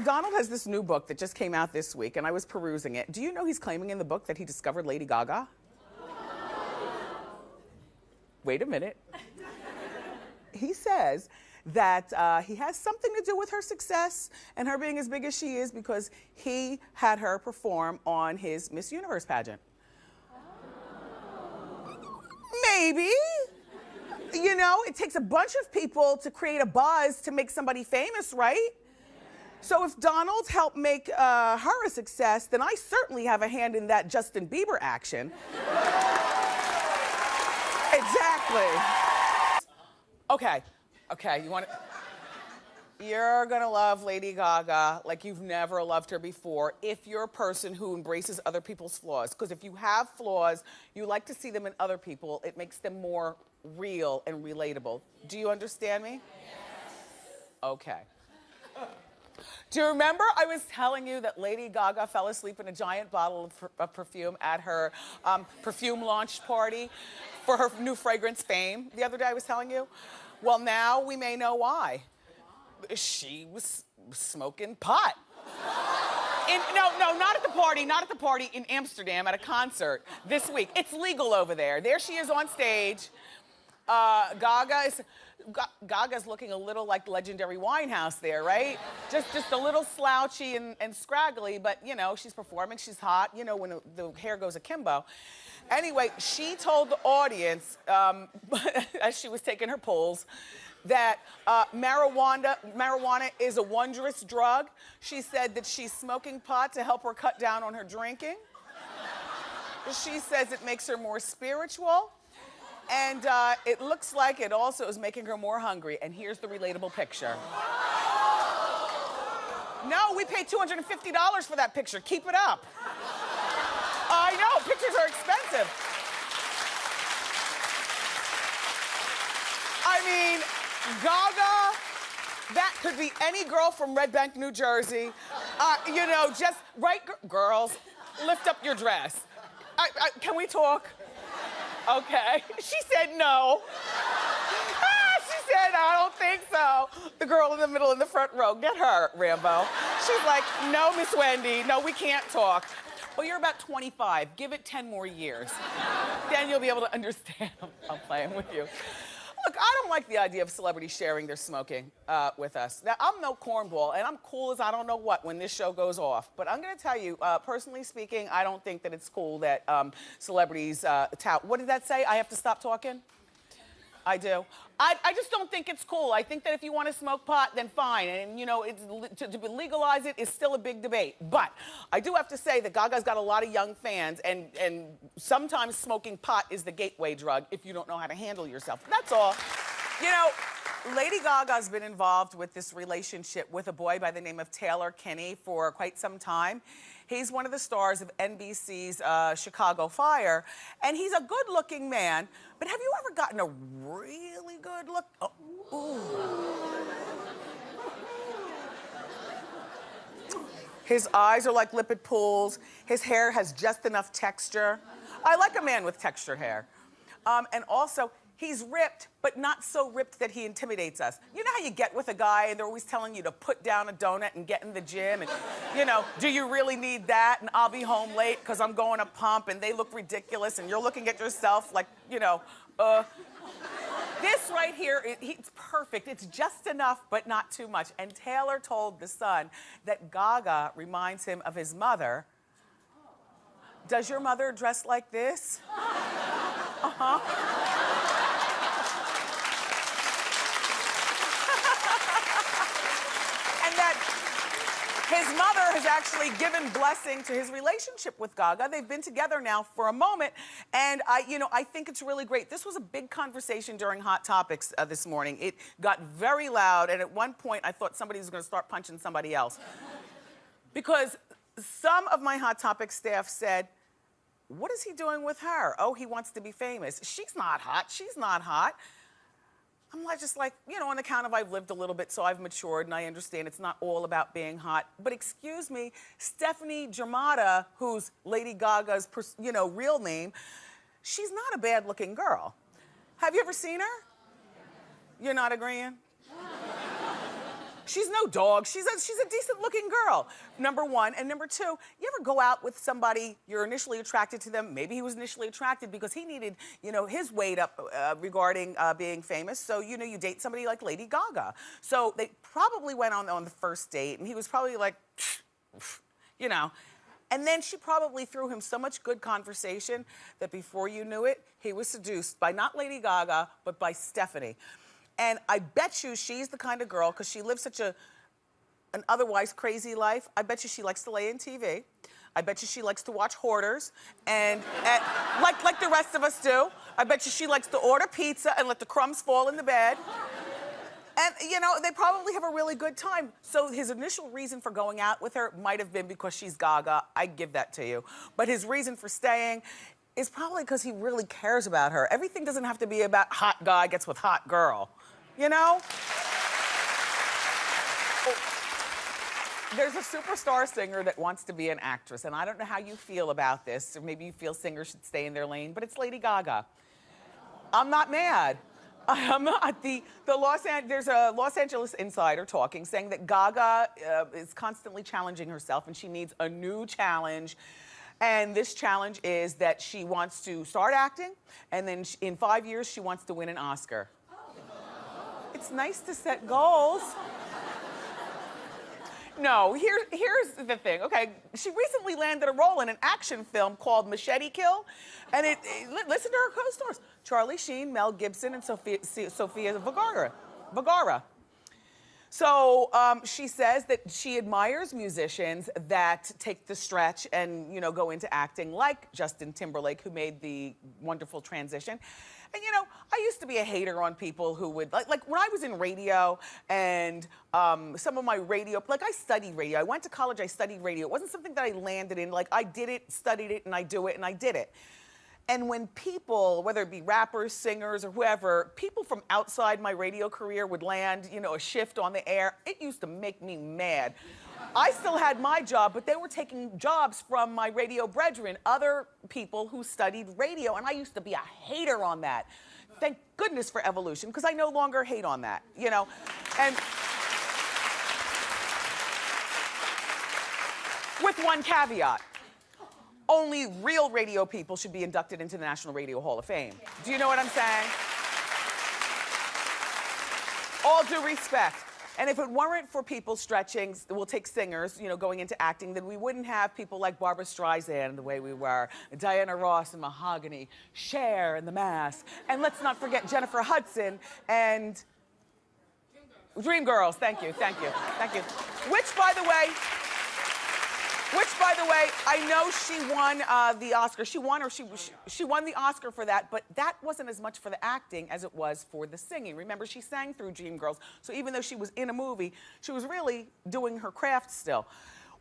Donald has this new book that just came out this week, and I was perusing it. Do you know he's claiming in the book that he discovered Lady Gaga? Wait a minute. He says that he has something to do with her success and her being as big as she is because he had her perform on his Miss Universe pageant. Maybe. You know, it takes a bunch of people to create a buzz to make somebody famous, right? So if Donald helped make her a success, then I certainly have a hand in that Justin Bieber action. Exactly. Okay, you want to... You're gonna love Lady Gaga like you've never loved her before if you're a person who embraces other people's flaws. Because if you have flaws, you like to see them in other people. It makes them more real and relatable. Do you understand me? Yes. Okay. Do you remember I was telling you that Lady Gaga fell asleep in a giant bottle of perfume at her perfume launch party for her new fragrance Fame the other day I was telling you? Well, now we may know why. She was smoking pot. No, not at the party, in Amsterdam at a concert this week. It's legal over there. There she is on stage. Gaga's looking a little like legendary Winehouse there, right? Just a little slouchy and scraggly, but you know, she's performing, she's hot, you know, when the hair goes akimbo. Anyway, she told the audience, as she was taking her pulls, that marijuana is a wondrous drug. She said that she's smoking pot to help her cut down on her drinking. She says it makes her more spiritual. And it looks like it also is making her more hungry. And here's the relatable picture. No, we paid $250 for that picture. Keep it up. I know, pictures are expensive. I mean, Gaga, that could be any girl from Red Bank, New Jersey. You know, just, right, girls, lift up your dress. Can we talk? Okay. She said no. She said, I don't think so. The girl in the middle in the front row, get her, Rambo. She's like, no, Miss Wendy, no, we can't talk. Well, you're about 25. Give it 10 more years. Then you'll be able to understand. I'm playing with you. Look, I don't like the idea of celebrities sharing their smoking with us. Now, I'm no cornball, and I'm cool as I don't know what when this show goes off. But I'm gonna tell you, personally speaking, I don't think that it's cool that celebrities tout. What did that say? I have to stop talking? I do. I just don't think it's cool. I think that if you want to smoke pot, then fine. And, you know, to legalize it is still a big debate. But I do have to say that Gaga's got a lot of young fans, and sometimes smoking pot is the gateway drug if you don't know how to handle yourself. That's all. You know, Lady Gaga's been involved with this relationship with a boy by the name of Taylor Kinney for quite some time. He's one of the stars of NBC's Chicago Fire, and he's a good-looking man. But have you ever gotten a really good look? Oh, ooh. His eyes are like lipid pools. His hair has just enough texture. I like a man with texture hair. And also, he's ripped, but not so ripped that he intimidates us. You know how you get with a guy and they're always telling you to put down a donut and get in the gym and, you know, do you really need that? And I'll be home late because I'm going to pump and they look ridiculous and you're looking at yourself like, you know, This right here, it's perfect. It's just enough, but not too much. And Taylor told The Sun that Gaga reminds him of his mother. Does your mother dress like this? Uh-huh. And that his mother has actually given blessing to his relationship with Gaga. They've been together now for a moment, and I think it's really great. This was a big conversation during Hot Topics this morning. It got very loud, and at one point I thought somebody was going to start punching somebody else. Because some of my Hot Topics staff said, what is he doing with her? Oh, he wants to be famous. She's not hot. She's not hot. I'm just like, on account of I've lived a little bit, so I've matured, and I understand it's not all about being hot. But excuse me, Stephanie Germanotta, who's Lady Gaga's, real name, she's not a bad-looking girl. Have you ever seen her? You're not agreeing? She's no dog. She's a decent looking girl, number one. And number two, you ever go out with somebody, you're initially attracted to them, maybe he was initially attracted because he needed, you know, his weight up regarding being famous. So, you know, you date somebody like Lady Gaga. So they probably went on the first date and he was probably like, you know. And then she probably threw him so much good conversation that before you knew it, he was seduced by not Lady Gaga, but by Stephanie. And I bet you she's the kind of girl, because she lives such an otherwise crazy life, I bet you she likes to lay in TV. I bet you she likes to watch Hoarders, and like the rest of us do. I bet you she likes to order pizza and let the crumbs fall in the bed. And, you know, they probably have a really good time. So his initial reason for going out with her might have been because she's Gaga. I give that to you. But his reason for staying is probably because he really cares about her. Everything doesn't have to be about hot guy gets with hot girl, you know? There's a superstar singer that wants to be an actress, and I don't know how you feel about this, or maybe you feel singers should stay in their lane, but it's Lady Gaga. I'm not mad. I'm not. There's a Los Angeles insider talking, saying that Gaga is constantly challenging herself and she needs a new challenge. And this challenge is that she wants to start acting, and then in 5 years, she wants to win an Oscar. It's nice to set goals. No, here's the thing, okay? She recently landed a role in an action film called Machete Kill, and listen to her co-stars, Charlie Sheen, Mel Gibson, and Sofia Vergara. So she says that she admires musicians that take the stretch and, you know, go into acting, like Justin Timberlake, who made the wonderful transition. And, you know, I used to be a hater on people who would, like when I was in radio and some of my radio, like I studied radio. I went to college, I studied radio. It wasn't something that I landed in. Like I did it, studied it, and I do it, and I did it. And when people, whether it be rappers, singers, or whoever, people from outside my radio career would land, you know, a shift on the air, it used to make me mad. I still had my job, but they were taking jobs from my radio brethren, other people who studied radio, and I used to be a hater on that. Thank goodness for evolution, because I no longer hate on that, you know? And with one caveat. Only real radio people should be inducted into the National Radio Hall of Fame. Do you know what I'm saying? All due respect. And if it weren't for people stretching, we'll take singers, you know, going into acting, then we wouldn't have people like Barbra Streisand the way we were, Diana Ross and Mahogany, Cher and The Mask, and let's not forget Jennifer Hudson and Dreamgirls. Thank you. Which, by the way, I know she won the Oscar. She won the Oscar for that, but that wasn't as much for the acting as it was for the singing. Remember, she sang through Dreamgirls, so even though she was in a movie, she was really doing her craft still.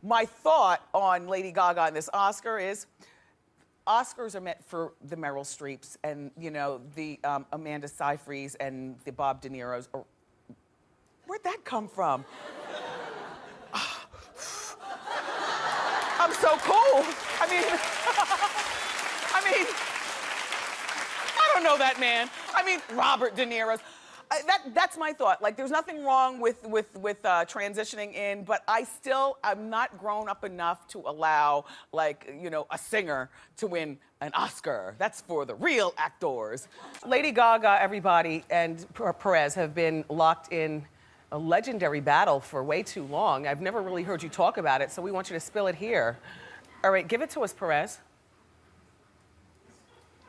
My thought on Lady Gaga and this Oscar is, Oscars are meant for the Meryl Streeps and, you know, the Amanda Seyfrieds and the Bob De Niros. Where'd that come from? I'm so cool. I mean, I don't know that man. I mean, Robert De Niro's. That's my thought. Like, there's nothing wrong with transitioning in, but I'm not grown up enough to allow, like, you know, a singer to win an Oscar. That's for the real actors. Lady Gaga, everybody, and Perez have been locked in a legendary battle for way too long. I've never really heard you talk about it, so we want you to spill it here. All right, give it to us, Perez.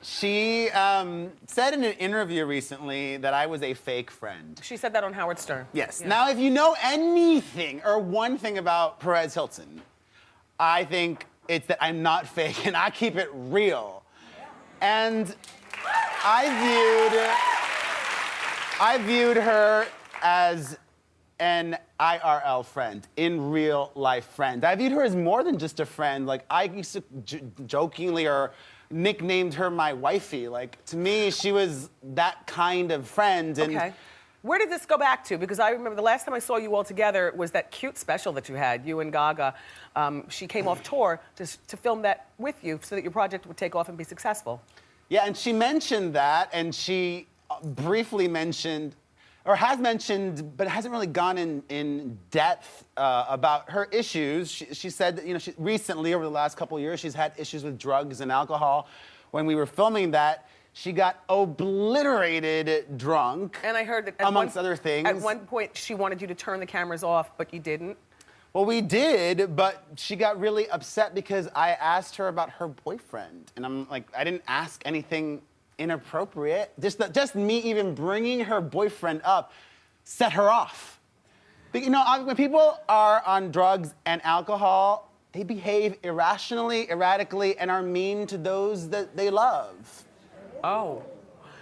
She said in an interview recently that I was a fake friend. She said that on Howard Stern. Yes. Yeah. Now, if you know anything or one thing about Perez Hilton, I think it's that I'm not fake and I keep it real. And I viewed her as an IRL friend, in real life friend. I viewed her as more than just a friend. Like, I used to jokingly or nicknamed her my wifey. Like, to me, she was that kind of friend. And okay. Where did this go back to? Because I remember the last time I saw you all together was that cute special that you had, you and Gaga. She came off tour to film that with you so that your project would take off and be successful. Yeah, and she mentioned that, and she briefly mentioned or has mentioned, but hasn't really gone in depth about her issues. She said that, she, recently, over the last couple of years, she's had issues with drugs and alcohol. When we were filming that, she got obliterated drunk. And I heard that amongst other things. At one point, she wanted you to turn the cameras off, but you didn't. Well, we did, but she got really upset because I asked her about her boyfriend. And I'm like, I didn't ask anything inappropriate. Just me even bringing her boyfriend up set her off. But, when people are on drugs and alcohol, they behave irrationally, erratically, and are mean to those that they love. Oh.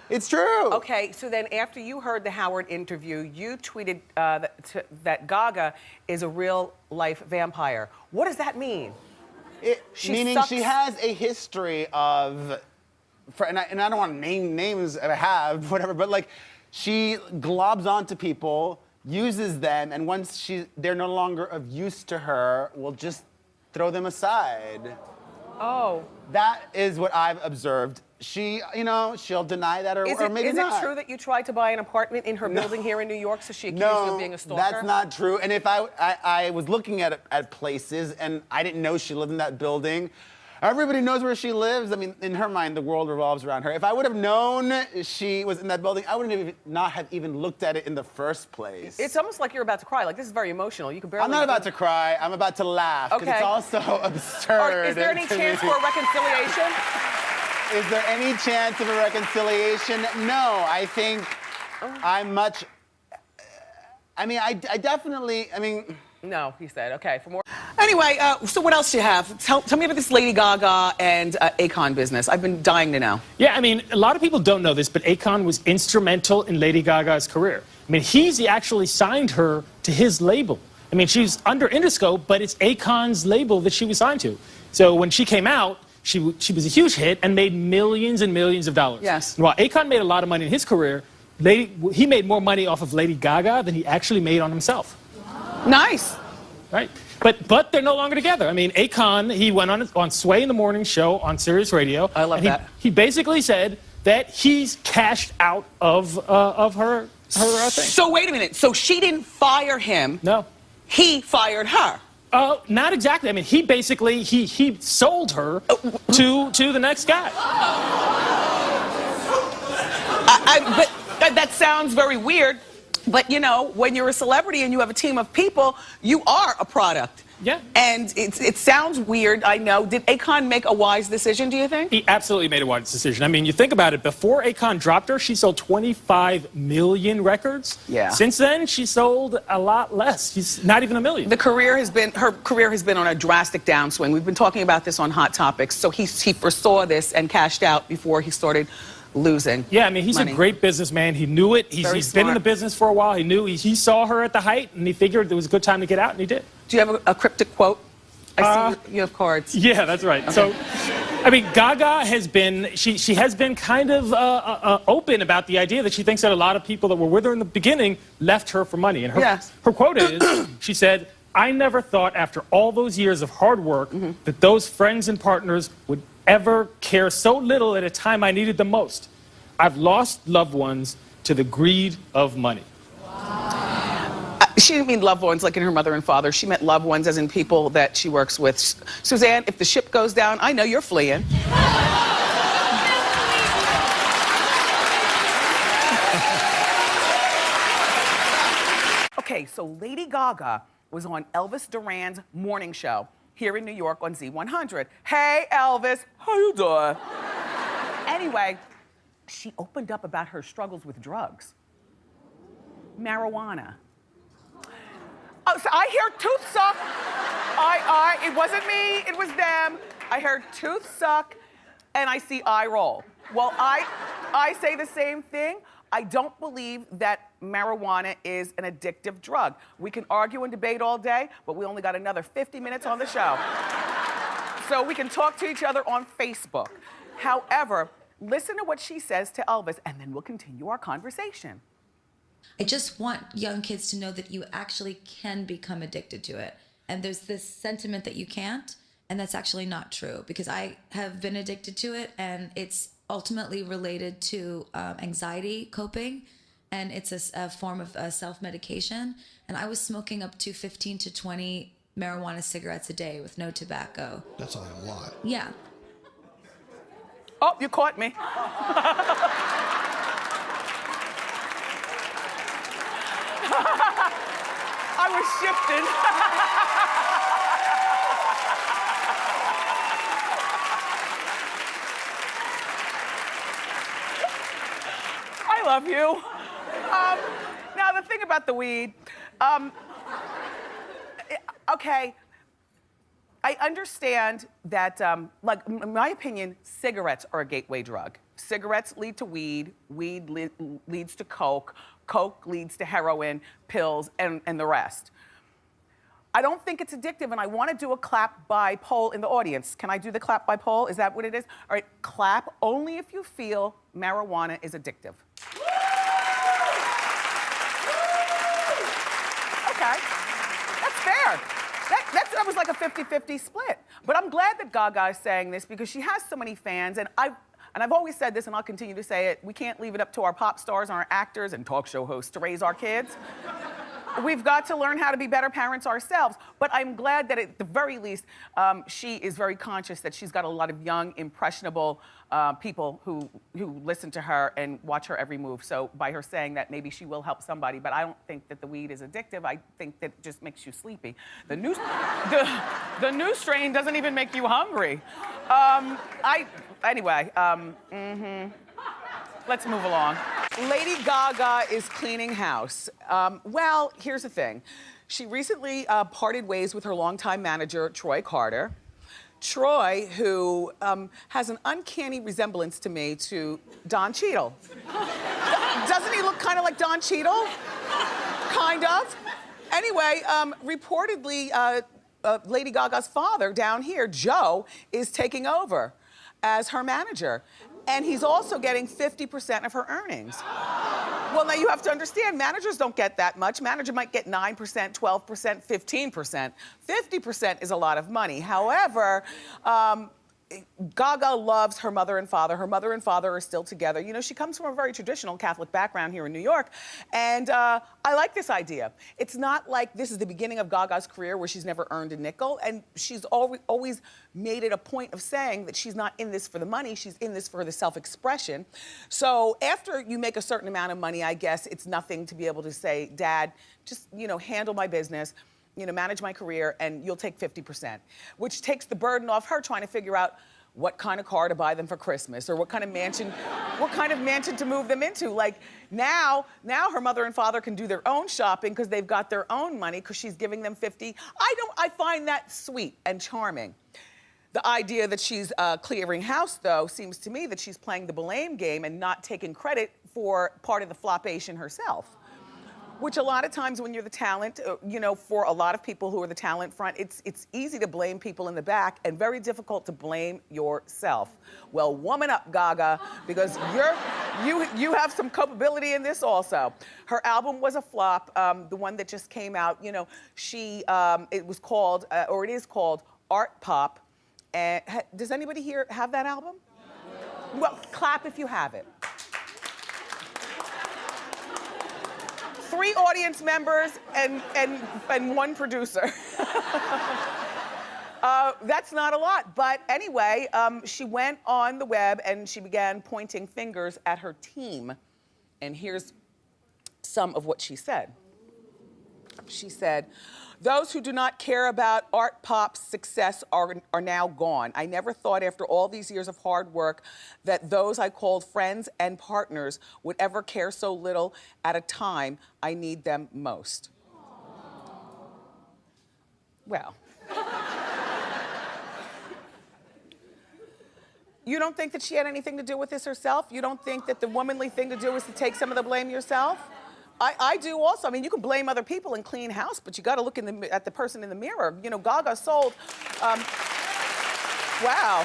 It's true. Okay, so then after you heard the Howard interview, you tweeted that Gaga is a real-life vampire. What does that mean? Meaning she has a history of, and I don't want to name names that I have, whatever, but like she globs onto people, uses them, and once they're no longer of use to her, will just throw them aside. Oh. That is what I've observed. She, she'll deny that or maybe not. Is it true that you tried to buy an apartment in her building here in New York, so she accused you of being a stalker? No, that's not true. And if I was looking at places and I didn't know she lived in that building, everybody knows where she lives. I mean, in her mind, the world revolves around her. If I would have known she was in that building, I wouldn't not have even looked at it in the first place. It's almost like you're about to cry. Like, this is very emotional. You can barely... I'm not about to cry. I'm about to laugh. Okay. It's also absurd. Is there any chance for a reconciliation? Is there any chance of a reconciliation? No, I think I'm much... I definitely... No, he said. Okay, for more... Anyway, so what else do you have? Tell me about this Lady Gaga and Akon business. I've been dying to know. Yeah, a lot of people don't know this, but Akon was instrumental in Lady Gaga's career. He actually signed her to his label. She's under Interscope, but it's Akon's label that she was signed to. So when she came out, she was a huge hit and made millions and millions of dollars. Yes. And while Akon made a lot of money in his career, he made more money off of Lady Gaga than he actually made on himself. Nice. Right? But they're no longer together. Akon, he went on Sway in the Morning show on Sirius Radio. I love that. He basically said that he's cashed out of her thing. So wait a minute. So she didn't fire him. No. He fired her. Not exactly. He basically, he sold her to the next guy. But that sounds very weird. But, when you're a celebrity and you have a team of people, you are a product. Yeah. And it sounds weird, I know. Did Akon make a wise decision, do you think? He absolutely made a wise decision. You think about it. Before Akon dropped her, she sold 25 million records. Yeah. Since then, she sold a lot less. She's not even a million. Her career has been on a drastic downswing. We've been talking about this on Hot Topics. So he foresaw this and cashed out before he started losing. Yeah, he's money. a great businessman. He knew it. He's been in the business for a while. He saw her at the height, and he figured it was a good time to get out, and he did. Do you have a cryptic quote? I see you have cards. Yeah, that's right. Okay. So, Gaga has been, she has been kind of open about the idea that she thinks that a lot of people that were with her in the beginning left her for money. And her quote is, she said, "I never thought after all those years of hard work that those friends and partners would ever care so little at a time I needed them most. I've lost loved ones to the greed of money." She didn't mean loved ones like in her mother and father. She meant loved ones as in people that she works with. Suzanne, if the ship goes down, I know you're fleeing. Okay, so Lady Gaga was on Elvis Duran's morning show here in New York on Z100. Hey, Elvis, how you doing? Anyway, she opened up about her struggles with drugs. Marijuana. Oh, so I hear tooth suck. It wasn't me, it was them. I heard tooth suck, and I see eye roll. Well, I say the same thing. I don't believe that marijuana is an addictive drug. We can argue and debate all day, but we only got another 50 minutes on the show. So we can talk to each other on Facebook. However, listen to what she says to Elvis, and then we'll continue our conversation. I just want young kids to know that you actually can become addicted to it. And there's this sentiment that you can't, and that's actually not true, because I have been addicted to it, and it's ultimately related to anxiety coping and it's a form of self-medication. And I was smoking up to 15 to 20 marijuana cigarettes a day with no tobacco. That's a lot. Yeah. Oh, you caught me. I was shifting. I love you. Now, the thing about the weed, okay, I understand that, like, in my opinion, cigarettes are a gateway drug. Cigarettes lead to weed, weed leads to coke, coke leads to heroin, pills, and the rest. I don't think it's addictive, and I want to do a clap by poll in the audience. Can I do the clap by poll? Is that what it is? All right, clap only if you feel marijuana is addictive. Okay, that's fair. That was like a 50-50 split. But I'm glad that Gaga is saying this because she has so many fans, and I've always said this, and I'll continue to say it, we can't leave it up to our pop stars and our actors and talk show hosts to raise our kids. We've got to learn how to be better parents ourselves. But I'm glad that at the very least, she is very conscious that she's got a lot of young, impressionable people who listen to her and watch her every move. So by her saying that, maybe she will help somebody. But I don't think that the weed is addictive. I think that it just makes you sleepy. The new strain doesn't even make you hungry. Anyway, let's move along. Lady Gaga is cleaning house. Well, here's the thing. She recently parted ways with her longtime manager, Troy Carter. Troy, who has an uncanny resemblance to me to Don Cheadle. Doesn't he look kind of like Don Cheadle? Kind of. Anyway, reportedly, Lady Gaga's father down here, Joe, is taking over as her manager. And he's also getting 50% of her earnings. Well, now you have to understand, managers don't get that much. Manager might get 9%, 12%, 15%. 50% is a lot of money. However, Gaga loves her mother and father. Her mother and father are still together. You know, she comes from a very traditional Catholic background here in New York, and I like this idea. It's not like this is the beginning of Gaga's career where she's never earned a nickel, and she's always made it a point of saying that she's not in this for the money, she's in this for the self-expression. So after you make a certain amount of money, I guess it's nothing to be able to say, Dad, just, you know, handle my business, you know, manage my career, and you'll take 50%, which takes the burden off her trying to figure out what kind of car to buy them for Christmas or what kind of mansion to move them into. Like now her mother and father can do their own shopping because they've got their own money because she's giving them 50. I find that sweet and charming. The idea that she's clearing house, though, seems to me that she's playing the blame game and not taking credit for part of the flopation herself. Which a lot of times when you're the talent, you know, for a lot of people who are the talent front, it's easy to blame people in the back and very difficult to blame yourself. Well, woman up, Gaga, because you have some culpability in this also. Her album was a flop, the one that just came out, you know, it was called, or it is called Art Pop. And does anybody here have that album? No. Well, clap if you have it. 3 audience members and 1 producer. That's not a lot, but anyway, she went on the web and she began pointing fingers at her team. And here's some of what she said. She said, "Those who do not care about Art Pop's success are now gone. I never thought after all these years of hard work that those I called friends and partners would ever care so little at a time I need them most." Well. You don't think that she had anything to do with this herself? You don't think that the womanly thing to do is to take some of the blame yourself? I do also. I mean, you can blame other people and clean house, but you got to look at the person in the mirror. You know, Gaga sold, wow.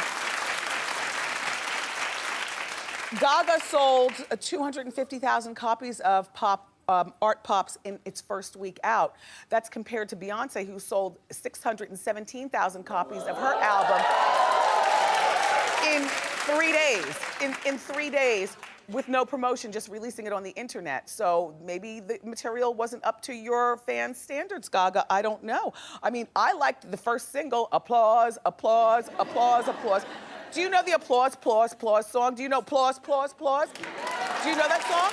Gaga sold 250,000 copies of Art Pops in its first week out. That's compared to Beyonce, who sold 617,000 copies of her album in 3 days. In 3 days. with no promotion, just releasing it on the internet. So maybe the material wasn't up to your fans' standards, Gaga. I don't know. I mean, I liked the first single, Applause, Applause, Applause, Applause. Do you know the Applause, Applause, Applause song? Do you know Applause, Applause, Applause? Do you know that song?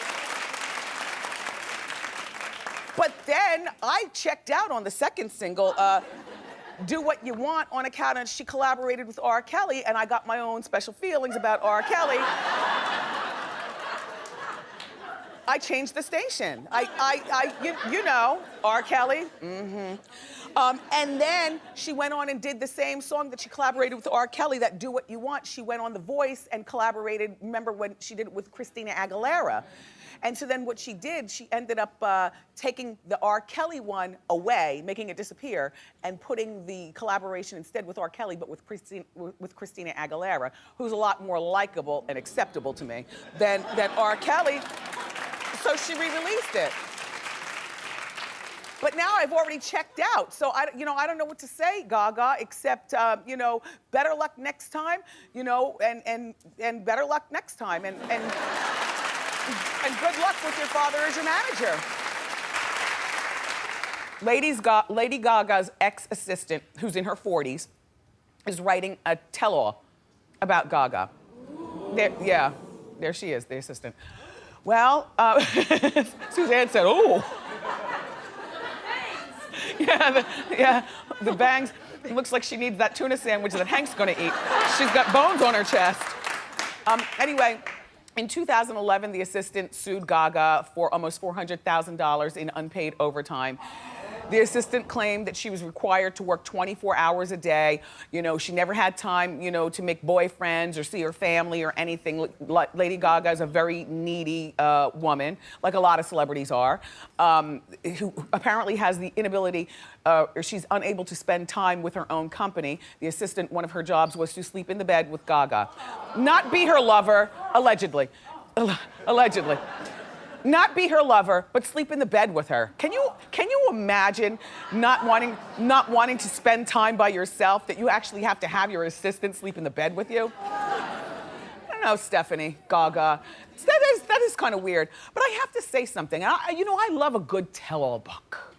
But then I checked out on the second single, Do What You Want, on account of she collaborated with R. Kelly, and I got my own special feelings about R. Kelly. I changed the station. You know, R. Kelly. And then she went on and did the same song that she collaborated with R. Kelly, that Do What You Want. She went on The Voice and collaborated, remember when she did it with Christina Aguilera. And so then what she did, she ended up taking the R. Kelly one away, making it disappear, and putting the collaboration instead with R. Kelly, but with Christina Aguilera, who's a lot more likable and acceptable to me than R. Kelly. So she re-released it. But now I've already checked out, so I don't know what to say, Gaga, except better luck next time, and better luck next time, and good luck with your father as your manager. Lady Gaga's ex-assistant, who's in her 40s, is writing a tell-all about Gaga. There she is, the assistant. Well, Suzanne said, "Oh." The bangs. It looks like she needs that tuna sandwich that Hank's gonna eat. She's got bones on her chest. Anyway, in 2011, the assistant sued Gaga for almost $400,000 in unpaid overtime. The assistant claimed that she was required to work 24 hours a day. She never had time, to make boyfriends or see her family or anything. Lady Gaga is a very needy woman, like a lot of celebrities are, who apparently has the inability, or she's unable to spend time with her own company. The assistant, one of her jobs was to sleep in the bed with Gaga. Not be her lover, allegedly. Allegedly. Not be her lover, but sleep in the bed with her. Can you imagine not wanting to spend time by yourself, that you actually have to have your assistant sleep in the bed with you? I don't know, Stephanie, Gaga. That is kind of weird. But I have to say something. I love a good tell-all book.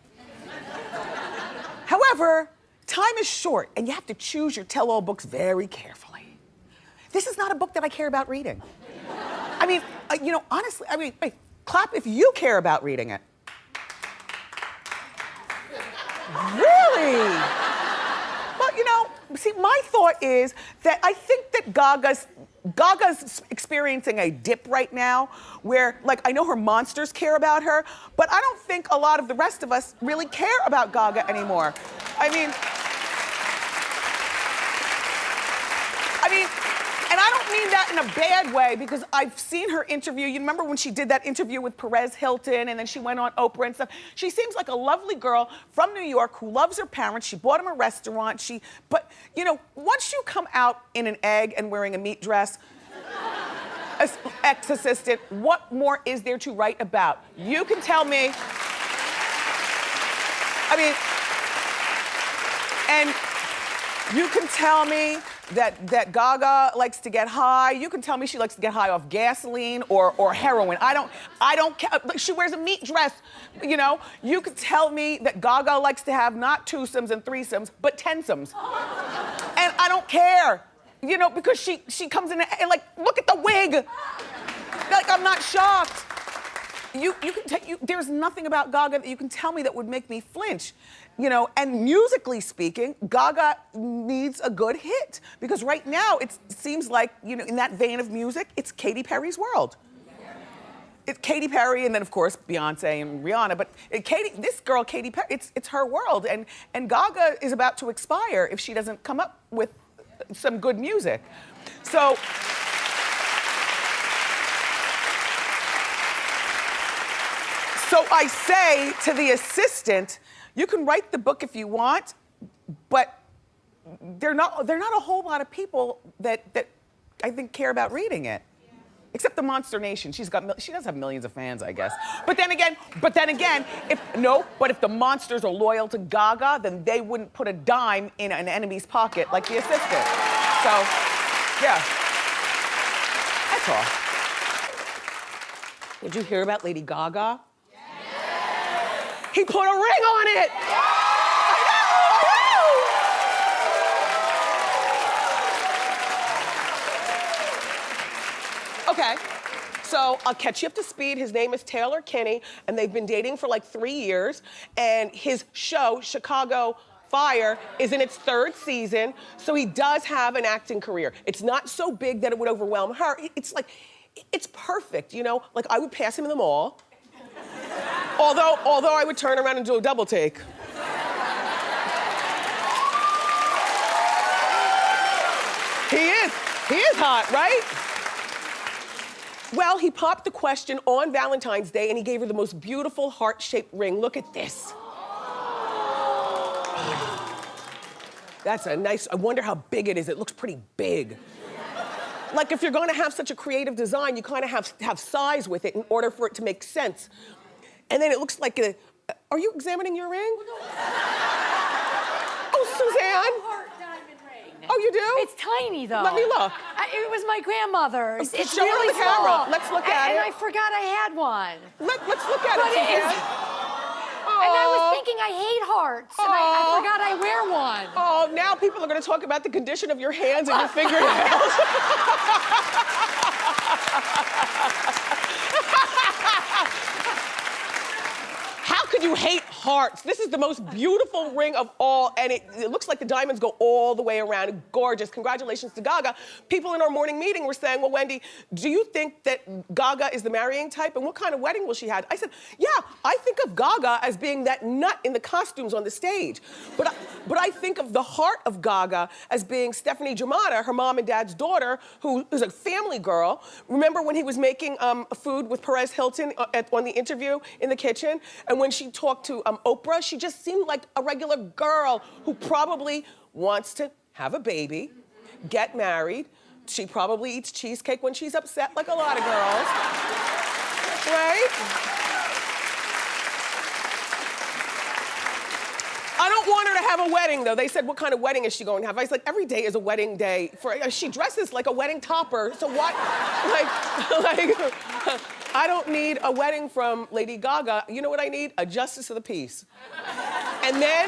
However, time is short, and you have to choose your tell-all books very carefully. This is not a book that I care about reading. I mean, honestly, wait. Clap if you care about reading it. Really? Well, see, my thought is that I think that Gaga's experiencing a dip right now where, I know her monsters care about her, but I don't think a lot of the rest of us really care about Gaga anymore. I mean, and I don't mean that in a bad way, because I've seen her interview. You remember when she did that interview with Perez Hilton, and then she went on Oprah and stuff? She seems like a lovely girl from New York who loves her parents. She bought them a restaurant. But once you come out in an egg and wearing a meat dress, ex-assistant, what more is there to write about? You can tell me. And you can tell me that Gaga likes to get high. You can tell me she likes to get high off gasoline or heroin. I don't care. She wears a meat dress, You can tell me that Gaga likes to have not twosomes and threesomes, but tensomes. And I don't care, because she comes in and look at the wig. I'm not shocked. There's nothing about Gaga that you can tell me that would make me flinch. And musically speaking, Gaga needs a good hit, because right now it seems like, in that vein of music, it's Katy Perry's world. It's Katy Perry, and then of course Beyonce and Rihanna, but this girl, Katy Perry, it's her world, and Gaga is about to expire if she doesn't come up with some good music. So I say to the assistant, you can write the book if you want, but they're not a whole lot of people that I think care about reading it. Except the Monster Nation. She does have millions of fans, I guess. But then again, if the Monsters are loyal to Gaga, then they wouldn't put a dime in an enemy's pocket like the assistant. So, yeah. That's all. Did you hear about Lady Gaga? Yes. He put a ring on it. I know. Okay, so I'll catch you up to speed. His name is Taylor Kinney, and they've been dating for like 3 years. And his show, Chicago Fire, is in its 3rd season, so he does have an acting career. It's not so big that it would overwhelm her. It's like, it's perfect, you know? Like, I would pass him in the mall. Although I would turn around and do a double take. He is hot, right? Well, he popped the question on Valentine's Day and he gave her the most beautiful heart-shaped ring. Look at this. That's a nice, I wonder how big it is. It looks pretty big. Like if you're gonna have such a creative design, you kind of have size with it in order for it to make sense. And then it looks like a, are you examining your ring? Oh, Suzanne. Heart diamond ring. Oh, you do? It's tiny though. Let me look. It was my grandmother's. It's Show her really the camera. small. Let's look at it. And I forgot I had one. Let's look at But it, it is. Suzanne. And I was thinking I hate hearts, and I forgot I wear one. Oh, now people are gonna talk about the condition of your hands and your fingernails. How could you hate hearts? This is the most beautiful ring of all, and it looks like the diamonds go all the way around. Gorgeous. Congratulations to Gaga. People in our morning meeting were saying, well, Wendy, do you think that Gaga is the marrying type, and what kind of wedding will she have? I said, yeah, I think of Gaga as being that nut in the costumes on the stage. But I think of the heart of Gaga as being Stephanie Germanotta, her mom and dad's daughter, who is a family girl. Remember when he was making food with Perez Hilton on the interview in the kitchen? And when she talked to Oprah, she just seemed like a regular girl who probably wants to have a baby, get married. She probably eats cheesecake when she's upset, like a lot of girls. Right? I don't want her to have a wedding, though. They said, what kind of wedding is she going to have? I was like, every day is a wedding day. She dresses like a wedding topper, so what? I don't need a wedding from Lady Gaga. You know what I need? A justice of the peace. And then,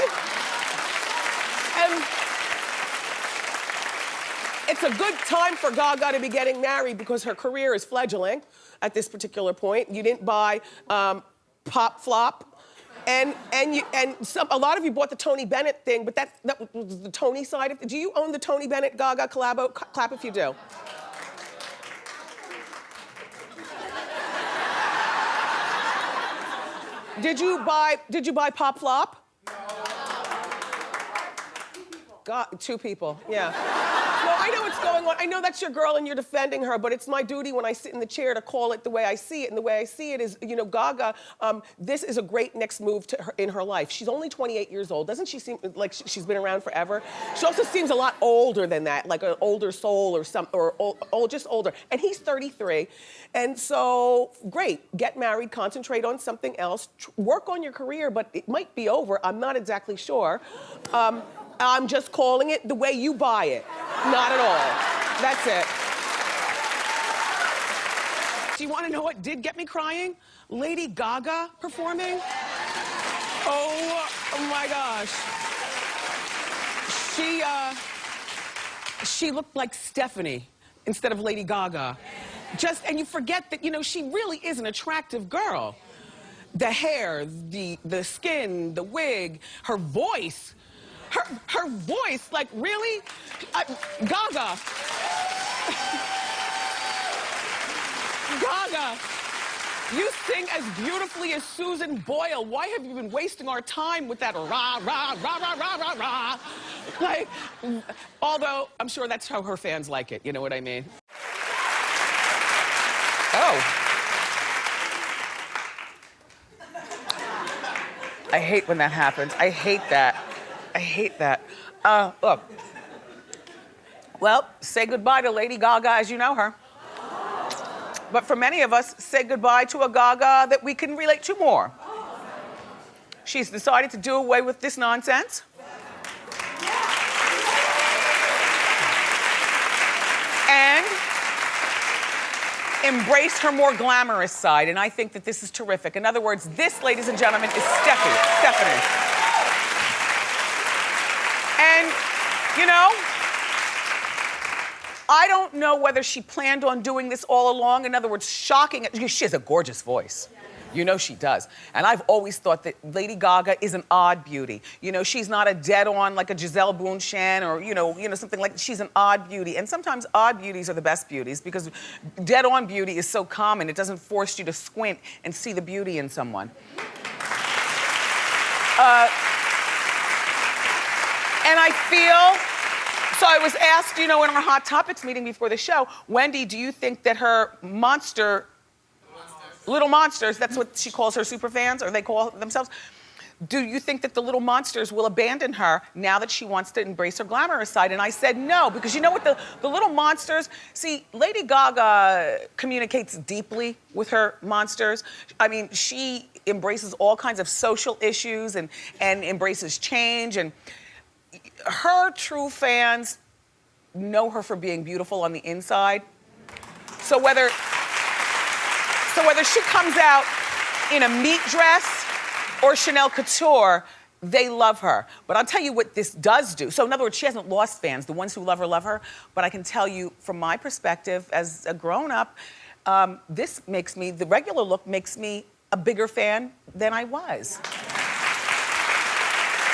it's a good time for Gaga to be getting married because her career is fledgling at this particular point. You didn't buy Pop Flop. And a lot of you bought the Tony Bennett thing, but that was the Tony side of it. Do you own the Tony Bennett Gaga collabo? Clap if you do. Did you buy Pop Flop? No. God, 2 people, yeah. No, I know what's going on. I know that's your girl and you're defending her, but it's my duty when I sit in the chair to call it the way I see it. And the way I see it is, you know, Gaga, this is a great next move to her, in her life. She's only 28 years old. Doesn't she seem like she's been around forever? She also seems a lot older than that, like an older soul or just older. And he's 33. And so, great, get married, concentrate on something else, work on your career, but it might be over. I'm not exactly sure. I'm just calling it the way you buy it. Not at all. That's it. Do you want to know what did get me crying? Lady Gaga performing. Oh my gosh. She looked like Stephanie instead of Lady Gaga. And you forget that, you know, she really is an attractive girl. The hair, the skin, the wig, her voice. Her voice, like, really? Gaga. Gaga, you sing as beautifully as Susan Boyle. Why have you been wasting our time with that rah, rah, rah, rah, rah, rah, rah? Like, although I'm sure that's how her fans like it, you know what I mean? Oh. I hate when that happens. I hate that. I hate that. Look. Well, say goodbye to Lady Gaga as you know her. But for many of us, say goodbye to a Gaga that we can relate to more. She's decided to do away with this nonsense. And embrace her more glamorous side, and I think that this is terrific. In other words, this, ladies and gentlemen, is Stephanie. And, you know, I don't know whether she planned on doing this all along. In other words, shocking. She has a gorgeous voice. You know she does. And I've always thought that Lady Gaga is an odd beauty. You know, she's not a dead-on like a Giselle Bundchen or, you know, something like, she's an odd beauty. And sometimes odd beauties are the best beauties because dead-on beauty is so common, it doesn't force you to squint and see the beauty in someone. And I feel, so I was asked, you know, in our Hot Topics meeting before the show, Wendy, do you think that her little monsters, that's what she calls her super fans, or they call themselves. Do you think that the little monsters will abandon her now that she wants to embrace her glamorous side? And I said no, because you know what, the little monsters, see, Lady Gaga communicates deeply with her monsters. I mean, she embraces all kinds of social issues and embraces change, and her true fans know her for being beautiful on the inside. So whether she comes out in a meat dress or Chanel Couture, they love her. But I'll tell you what this does do. So in other words, she hasn't lost fans. The ones who love her. But I can tell you from my perspective as a grown-up, this makes me, the regular look makes me a bigger fan than I was.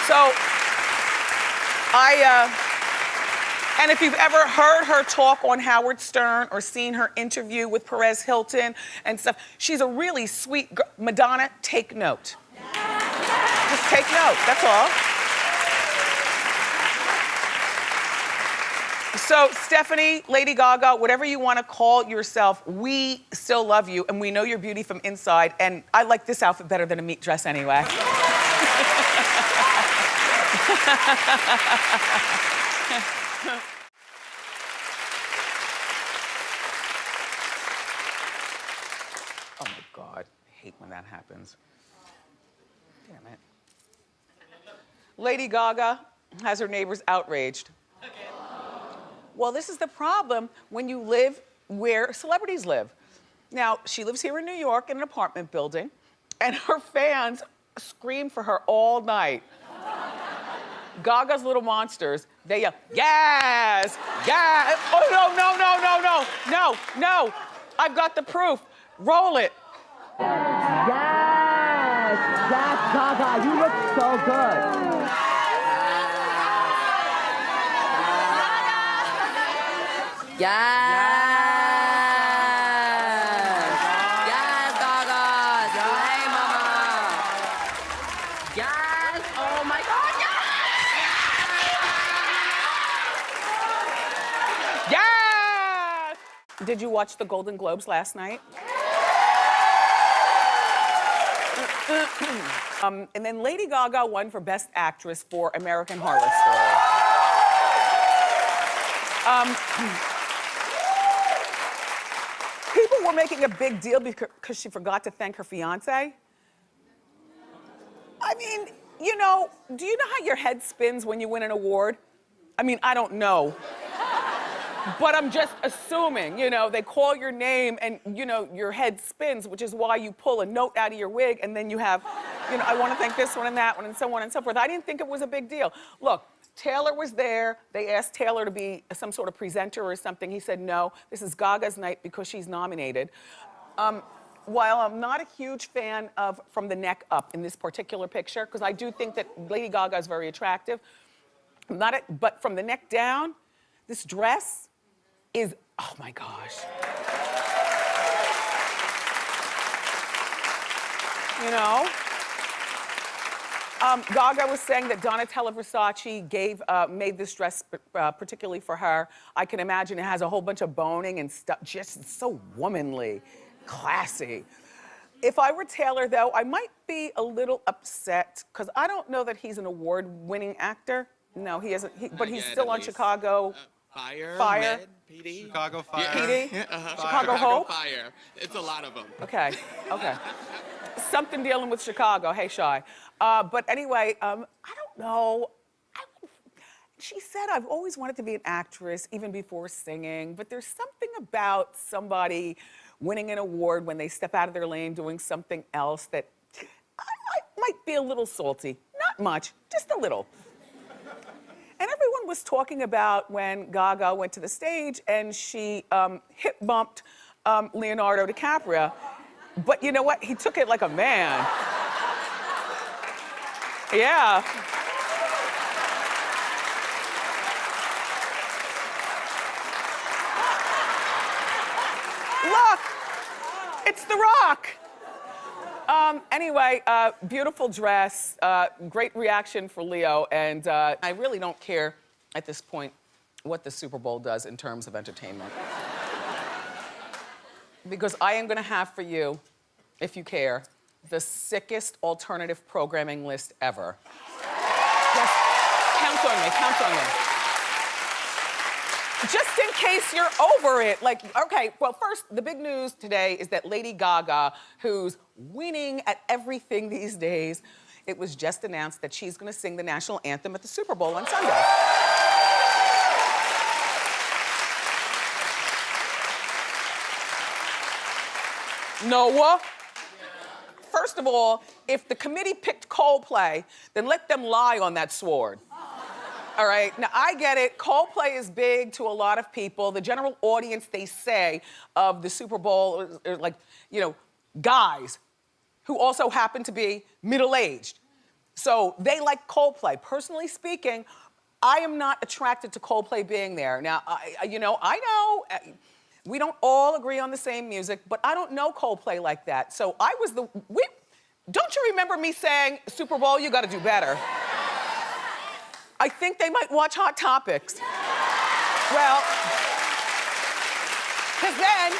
So and if you've ever heard her talk on Howard Stern or seen her interview with Perez Hilton and stuff, she's a really sweet girl. Madonna, take note. Just take note, that's all. So Stephanie, Lady Gaga, whatever you want to call yourself, we still love you and we know your beauty from inside, and I like this outfit better than a meat dress anyway. Oh my God, I hate when that happens. Damn it. Lady Gaga has her neighbors outraged. Okay. Well, this is the problem when you live where celebrities live. Now, she lives here in New York in an apartment building, and her fans scream for her all night. Gaga's little monsters, they yell, yes, yes. Oh, no. I've got the proof. Roll it. Yes, Gaga, you look so good. Yes. Yes, Gaga. Slay, mama. Yes. Oh my God. Yes! Did you watch the Golden Globes last night? And then Lady Gaga won for Best Actress for American Horror Story. People were making a big deal because she forgot to thank her fiance. I mean, you know, do you know how your head spins when you win an award? I mean, I don't know. But I'm just assuming, you know, they call your name and, you know, your head spins, which is why you pull a note out of your wig and then you have, you know, I want to thank this one and that one and so on and so forth. I didn't think it was a big deal. Look, Taylor was there. They asked Taylor to be some sort of presenter or something. He said, no, this is Gaga's night because she's nominated. While I'm not a huge fan of from the neck up in this particular picture, because I do think that Lady Gaga is very attractive, but from the neck down, this dress is, oh my gosh. You know? Gaga was saying that Donatella Versace made this dress particularly for her. I can imagine it has a whole bunch of boning and stuff, just so womanly, classy. If I were Taylor, though, I might be a little upset because I don't know that he's an award-winning actor. No, he isn't, but he's still on Chicago. Fire. Med, PD. Chicago Fire. Yeah. PD? Chicago Hope? Fire. It's a lot of them. Okay. Something dealing with Chicago. Hey, Shy. But anyway, I don't know. She said, I've always wanted to be an actress, even before singing, but there's something about somebody winning an award when they step out of their lane doing something else that I might be a little salty. Not much, just a little. And everyone was talking about when Gaga went to the stage and she hip bumped Leonardo DiCaprio. But you know what? He took it like a man. Yeah. Look, it's The Rock. Anyway, beautiful dress, great reaction for Leo, and I really don't care at this point what the Super Bowl does in terms of entertainment. Because I am gonna have for you, if you care, the sickest alternative programming list ever. Just count on me, count on me. Just in case you're over it. Like, okay, well, first, the big news today is that Lady Gaga, who's winning at everything these days, it was just announced that she's gonna sing the national anthem at the Super Bowl on Sunday. Noah, first of all, if the committee picked Coldplay, then let them lie on that sword. All right, now I get it. Coldplay is big to a lot of people. The general audience, they say, of the Super Bowl are like, you know, guys who also happen to be middle-aged. So they like Coldplay. Personally speaking, I am not attracted to Coldplay being there. Now, I know we don't all agree on the same music, but I don't know Coldplay like that. So I was don't you remember me saying, Super Bowl, you gotta do better? I think they might watch Hot Topics. Well, because then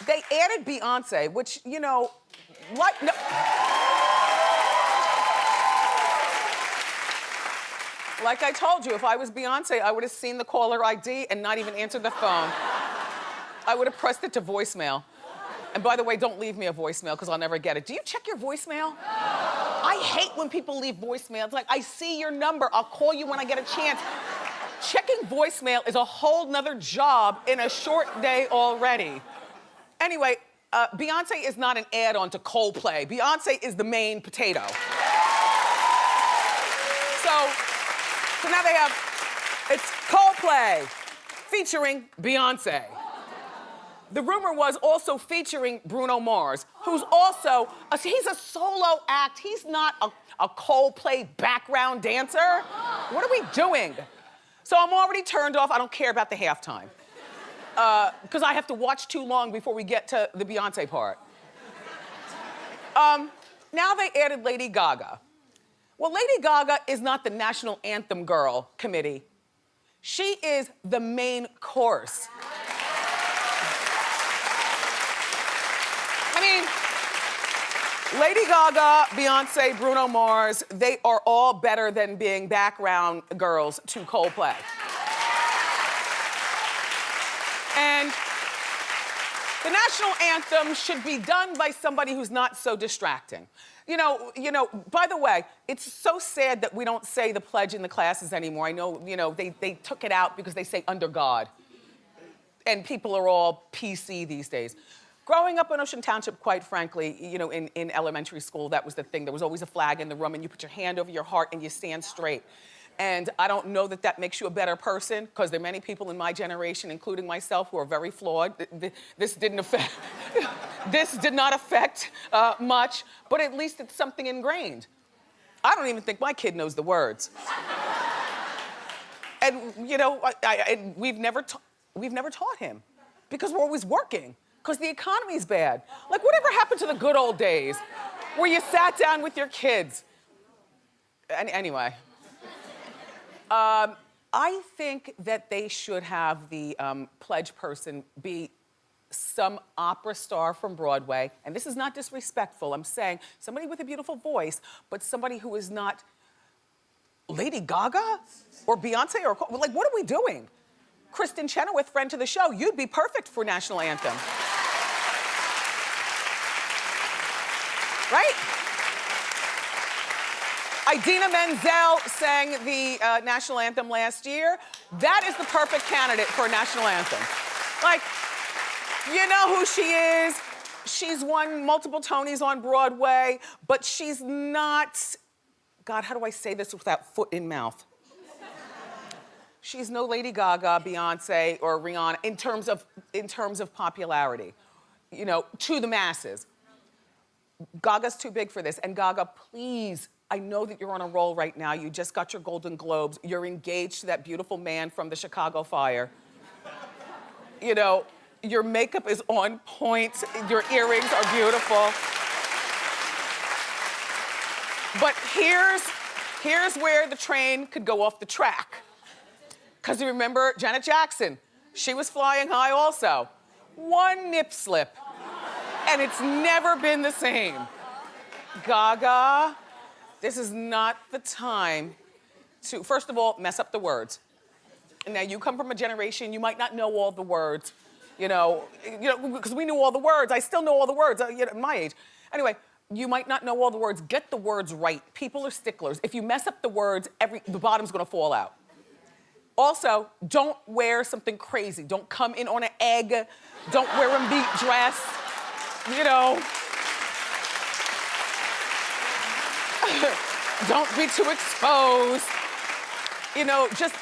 they added Beyonce, which, you know, like, no. Like I told you, if I was Beyonce, I would have seen the caller ID and not even answered the phone. I would have pressed it to voicemail. And by the way, don't leave me a voicemail because I'll never get it. Do you check your voicemail? I hate when people leave voicemail. It's like, I see your number. I'll call you when I get a chance. Checking voicemail is a whole nother job in a short day already. Anyway, Beyonce is not an add-on to Coldplay. Beyonce is the main potato. So now they have, it's Coldplay featuring Beyonce. The rumor was also featuring Bruno Mars, who's also, he's a solo act. He's not a Coldplay background dancer. What are we doing? So I'm already turned off. I don't care about the halftime. Because I have to watch too long before we get to the Beyonce part. Now they added Lady Gaga. Well, Lady Gaga is not the National Anthem Girl committee. She is the main course. I mean, Lady Gaga, Beyonce, Bruno Mars, they are all better than being background girls to Coldplay. And the national anthem should be done by somebody who's not so distracting. You know, by the way, it's so sad that we don't say the pledge in the classes anymore. I know, they took it out because they say under God. And people are all PC these days. Growing up in Ocean Township, quite frankly, in elementary school, that was the thing. There was always a flag in the room and you put your hand over your heart and you stand straight. And I don't know that makes you a better person, because there are many people in my generation, including myself, who are very flawed. This did not affect much, but at least it's something ingrained. I don't even think my kid knows the words. And we've never taught him, because we're always working, because the economy's bad. Like, whatever happened to the good old days where you sat down with your kids? Anyway. I think that they should have the pledge person be some opera star from Broadway. And this is not disrespectful. I'm saying somebody with a beautiful voice, but somebody who is not Lady Gaga or Beyonce or, like, what are we doing? Kristen Chenoweth, friend to the show, you'd be perfect for national anthem. Right? Idina Menzel sang the national anthem last year. That is the perfect candidate for a national anthem. Like, you know who she is. She's won multiple Tonys on Broadway, but she's not, God, how do I say this without foot in mouth? She's no Lady Gaga, Beyonce, or Rihanna in terms of popularity, you know, to the masses. Gaga's too big for this. And Gaga, please, I know that you're on a roll right now. You just got your Golden Globes. You're engaged to that beautiful man from the Chicago Fire. You know, your makeup is on point. Your earrings are beautiful. But here's where the train could go off the track. Because you remember Janet Jackson, she was flying high also. One nip slip, and it's never been the same. Gaga, this is not the time to, first of all, mess up the words. Now, you come from a generation, you might not know all the words, you know, because we knew all the words. I still know all the words, you know, my age. Anyway, you might not know all the words. Get the words right. People are sticklers. If you mess up the words, the bottom's gonna fall out. Also, don't wear something crazy. Don't come in on an egg. Don't wear a meat dress. You know. Don't be too exposed. You know, just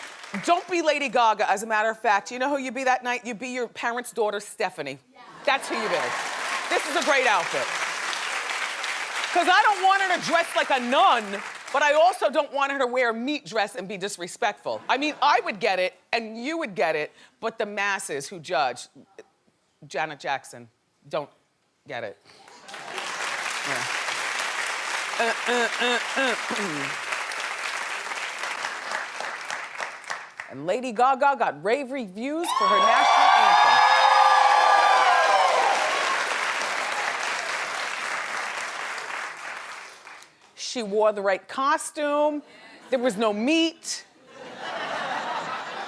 don't be Lady Gaga, as a matter of fact. You know who you be that night? You be your parents' daughter, Stephanie. Yeah. That's who you be. This is a great outfit. Because I don't want her to dress like a nun, but I also don't want her to wear a meat dress and be disrespectful. I mean, I would get it, and you would get it, but the masses who judge, Janet Jackson, don't get it. Yeah. And Lady Gaga got rave reviews for her national anthem. She wore the right costume. There was no meat,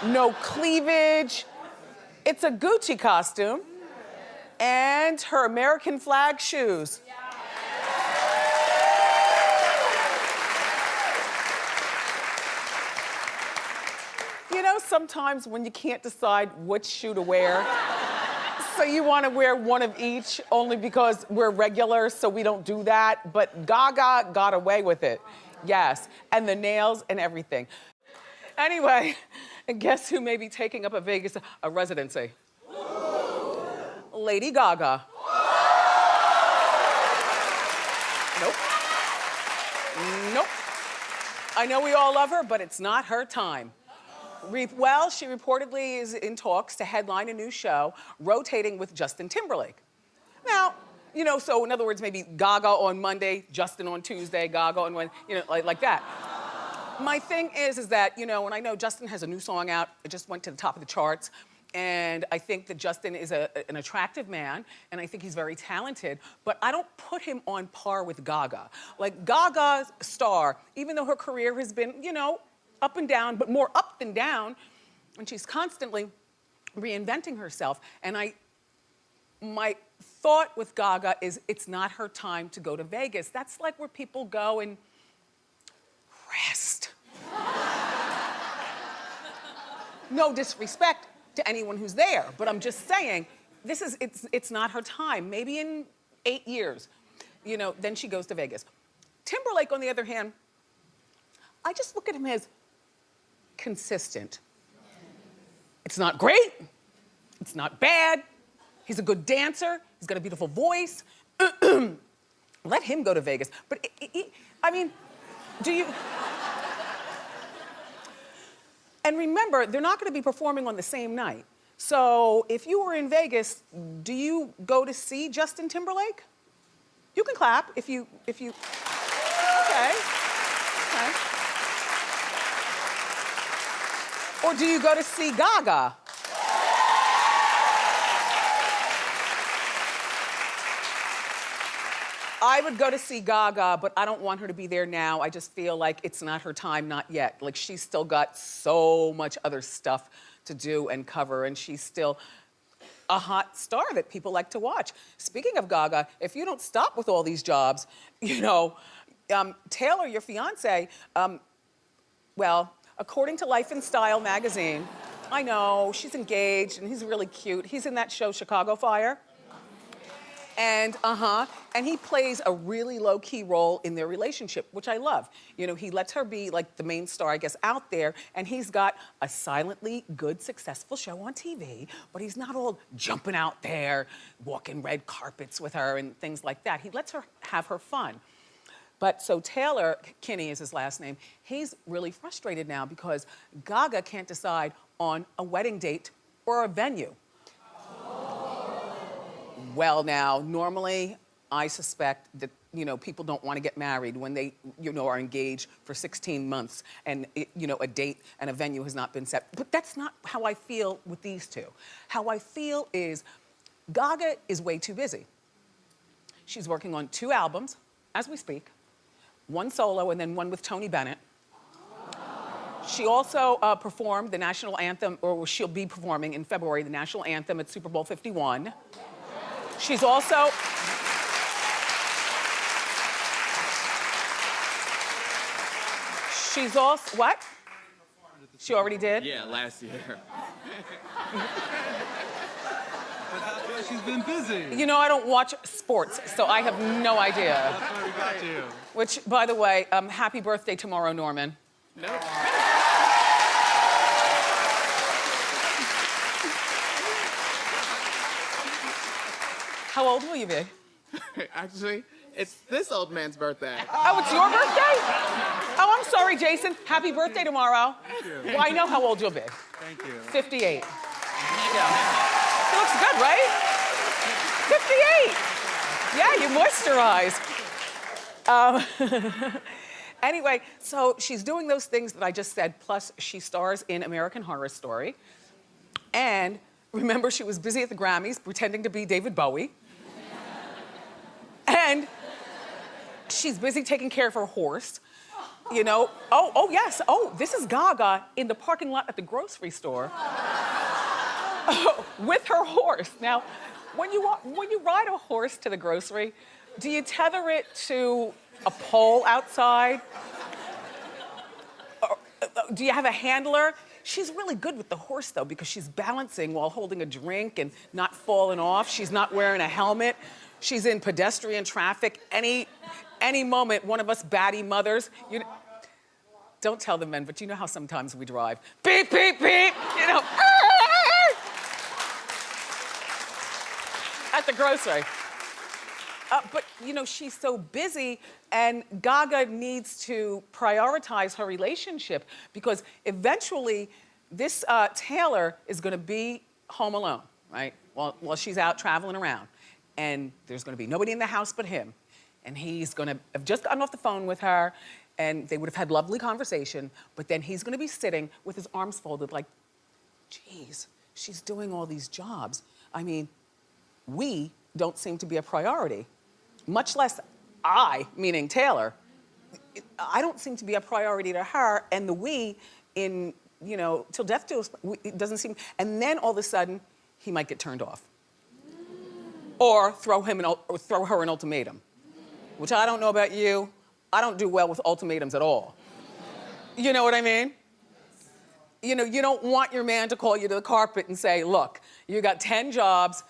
no cleavage. It's a Gucci costume and her American flag shoes. You know, sometimes when you can't decide which shoe to wear, so you want to wear one of each only because we're regular, so we don't do that. But Gaga got away with it. Yes. And the nails and everything. Anyway, and guess who may be taking up a residency? Lady Gaga. Nope. Nope. I know we all love her, but it's not her time. Well, she reportedly is in talks to headline a new show, rotating with Justin Timberlake. Now, you know, so in other words, maybe Gaga on Monday, Justin on Tuesday, Gaga on Wednesday, you know, like that. My thing is that, you know, and I know Justin has a new song out, it just went to the top of the charts, and I think that Justin is an attractive man, and I think he's very talented, but I don't put him on par with Gaga. Like, Gaga's star, even though her career has been, you know, up and down, but more up than down, and she's constantly reinventing herself. And my thought with Gaga is it's not her time to go to Vegas. That's like where people go and rest. No disrespect to anyone who's there, but I'm just saying, it's not her time. Maybe in 8 years, you know, then she goes to Vegas. Timberlake, on the other hand, I just look at him as consistent. It's not great. It's not bad. He's a good dancer. He's got a beautiful voice. Let him go to Vegas. But I mean, do you? And remember, they're not going to be performing on the same night. So if you were in Vegas, do you go to see Justin Timberlake? You can clap if you. Okay. Okay. Or do you go to see Gaga? I would go to see Gaga, but I don't want her to be there now. I just feel like it's not her time, not yet. Like, she's still got so much other stuff to do and cover, and she's still a hot star that people like to watch. Speaking of Gaga, if you don't stop with all these jobs, you know, Taylor, your fiance, well, according to Life and Style magazine, I know, she's engaged and he's really cute. He's in that show, Chicago Fire. And he plays a really low-key role in their relationship, which I love. You know, he lets her be like the main star, I guess, out there, and he's got a silently good, successful show on TV, but he's not all jumping out there, walking red carpets with her and things like that. He lets her have her fun. But so Taylor, Kinney is his last name, he's really frustrated now because Gaga can't decide on a wedding date or a venue. Well, now, normally, I suspect that, you know, people don't want to get married when they, you know, are engaged for 16 months and, you know, a date and a venue has not been set. But that's not how I feel with these two. How I feel is Gaga is way too busy. She's working on 2 albums, as we speak, 1 solo and then 1 with Tony Bennett. She also performed the national anthem, or she'll be performing in February, the national anthem at Super Bowl 51. She's also, what? She already did? Yeah, last year. She's been busy. You know, I don't watch sports, so I have no idea. That's why we got you. Which, by the way, happy birthday tomorrow, Norman. No. How old will you be? Actually, it's this old man's birthday. Oh, it's your birthday? Oh, I'm sorry, Jason. Happy birthday tomorrow. Thank you. Well, I know how old you'll be. Thank you. 58. Yeah. It looks good, right? 58. Yeah, you moisturize. Anyway, so she's doing those things that I just said, plus she stars in American Horror Story. And remember, she was busy at the Grammys pretending to be David Bowie. And she's busy taking care of her horse. You know, oh yes, this is Gaga in the parking lot at the grocery store with her horse. Now, when you ride a horse to the grocery, do you tether it to a pole outside? Or, do you have a handler? She's really good with the horse, though, because she's balancing while holding a drink and not falling off. She's not wearing a helmet. She's in pedestrian traffic. Any moment, one of us batty mothers, don't tell the men, but you know how sometimes we drive. Beep, beep, beep, you know. At the grocery. But, you know, she's so busy, and Gaga needs to prioritize her relationship because eventually this Taylor is going to be home alone, right? While she's out traveling around. And there's going to be nobody in the house but him. And he's going to have just gotten off the phone with her, and they would have had lovely conversation, but then he's going to be sitting with his arms folded like, geez, she's doing all these jobs. I mean, we don't seem to be a priority. Much less I, meaning Taylor, I don't seem to be a priority to her, and the we in, you know, till death do us, it doesn't seem, and then all of a sudden, he might get turned off. Or throw her an ultimatum, which I don't know about you. I don't do well with ultimatums at all. You know what I mean? You know, you don't want your man to call you to the carpet and say, look, you got 10 jobs,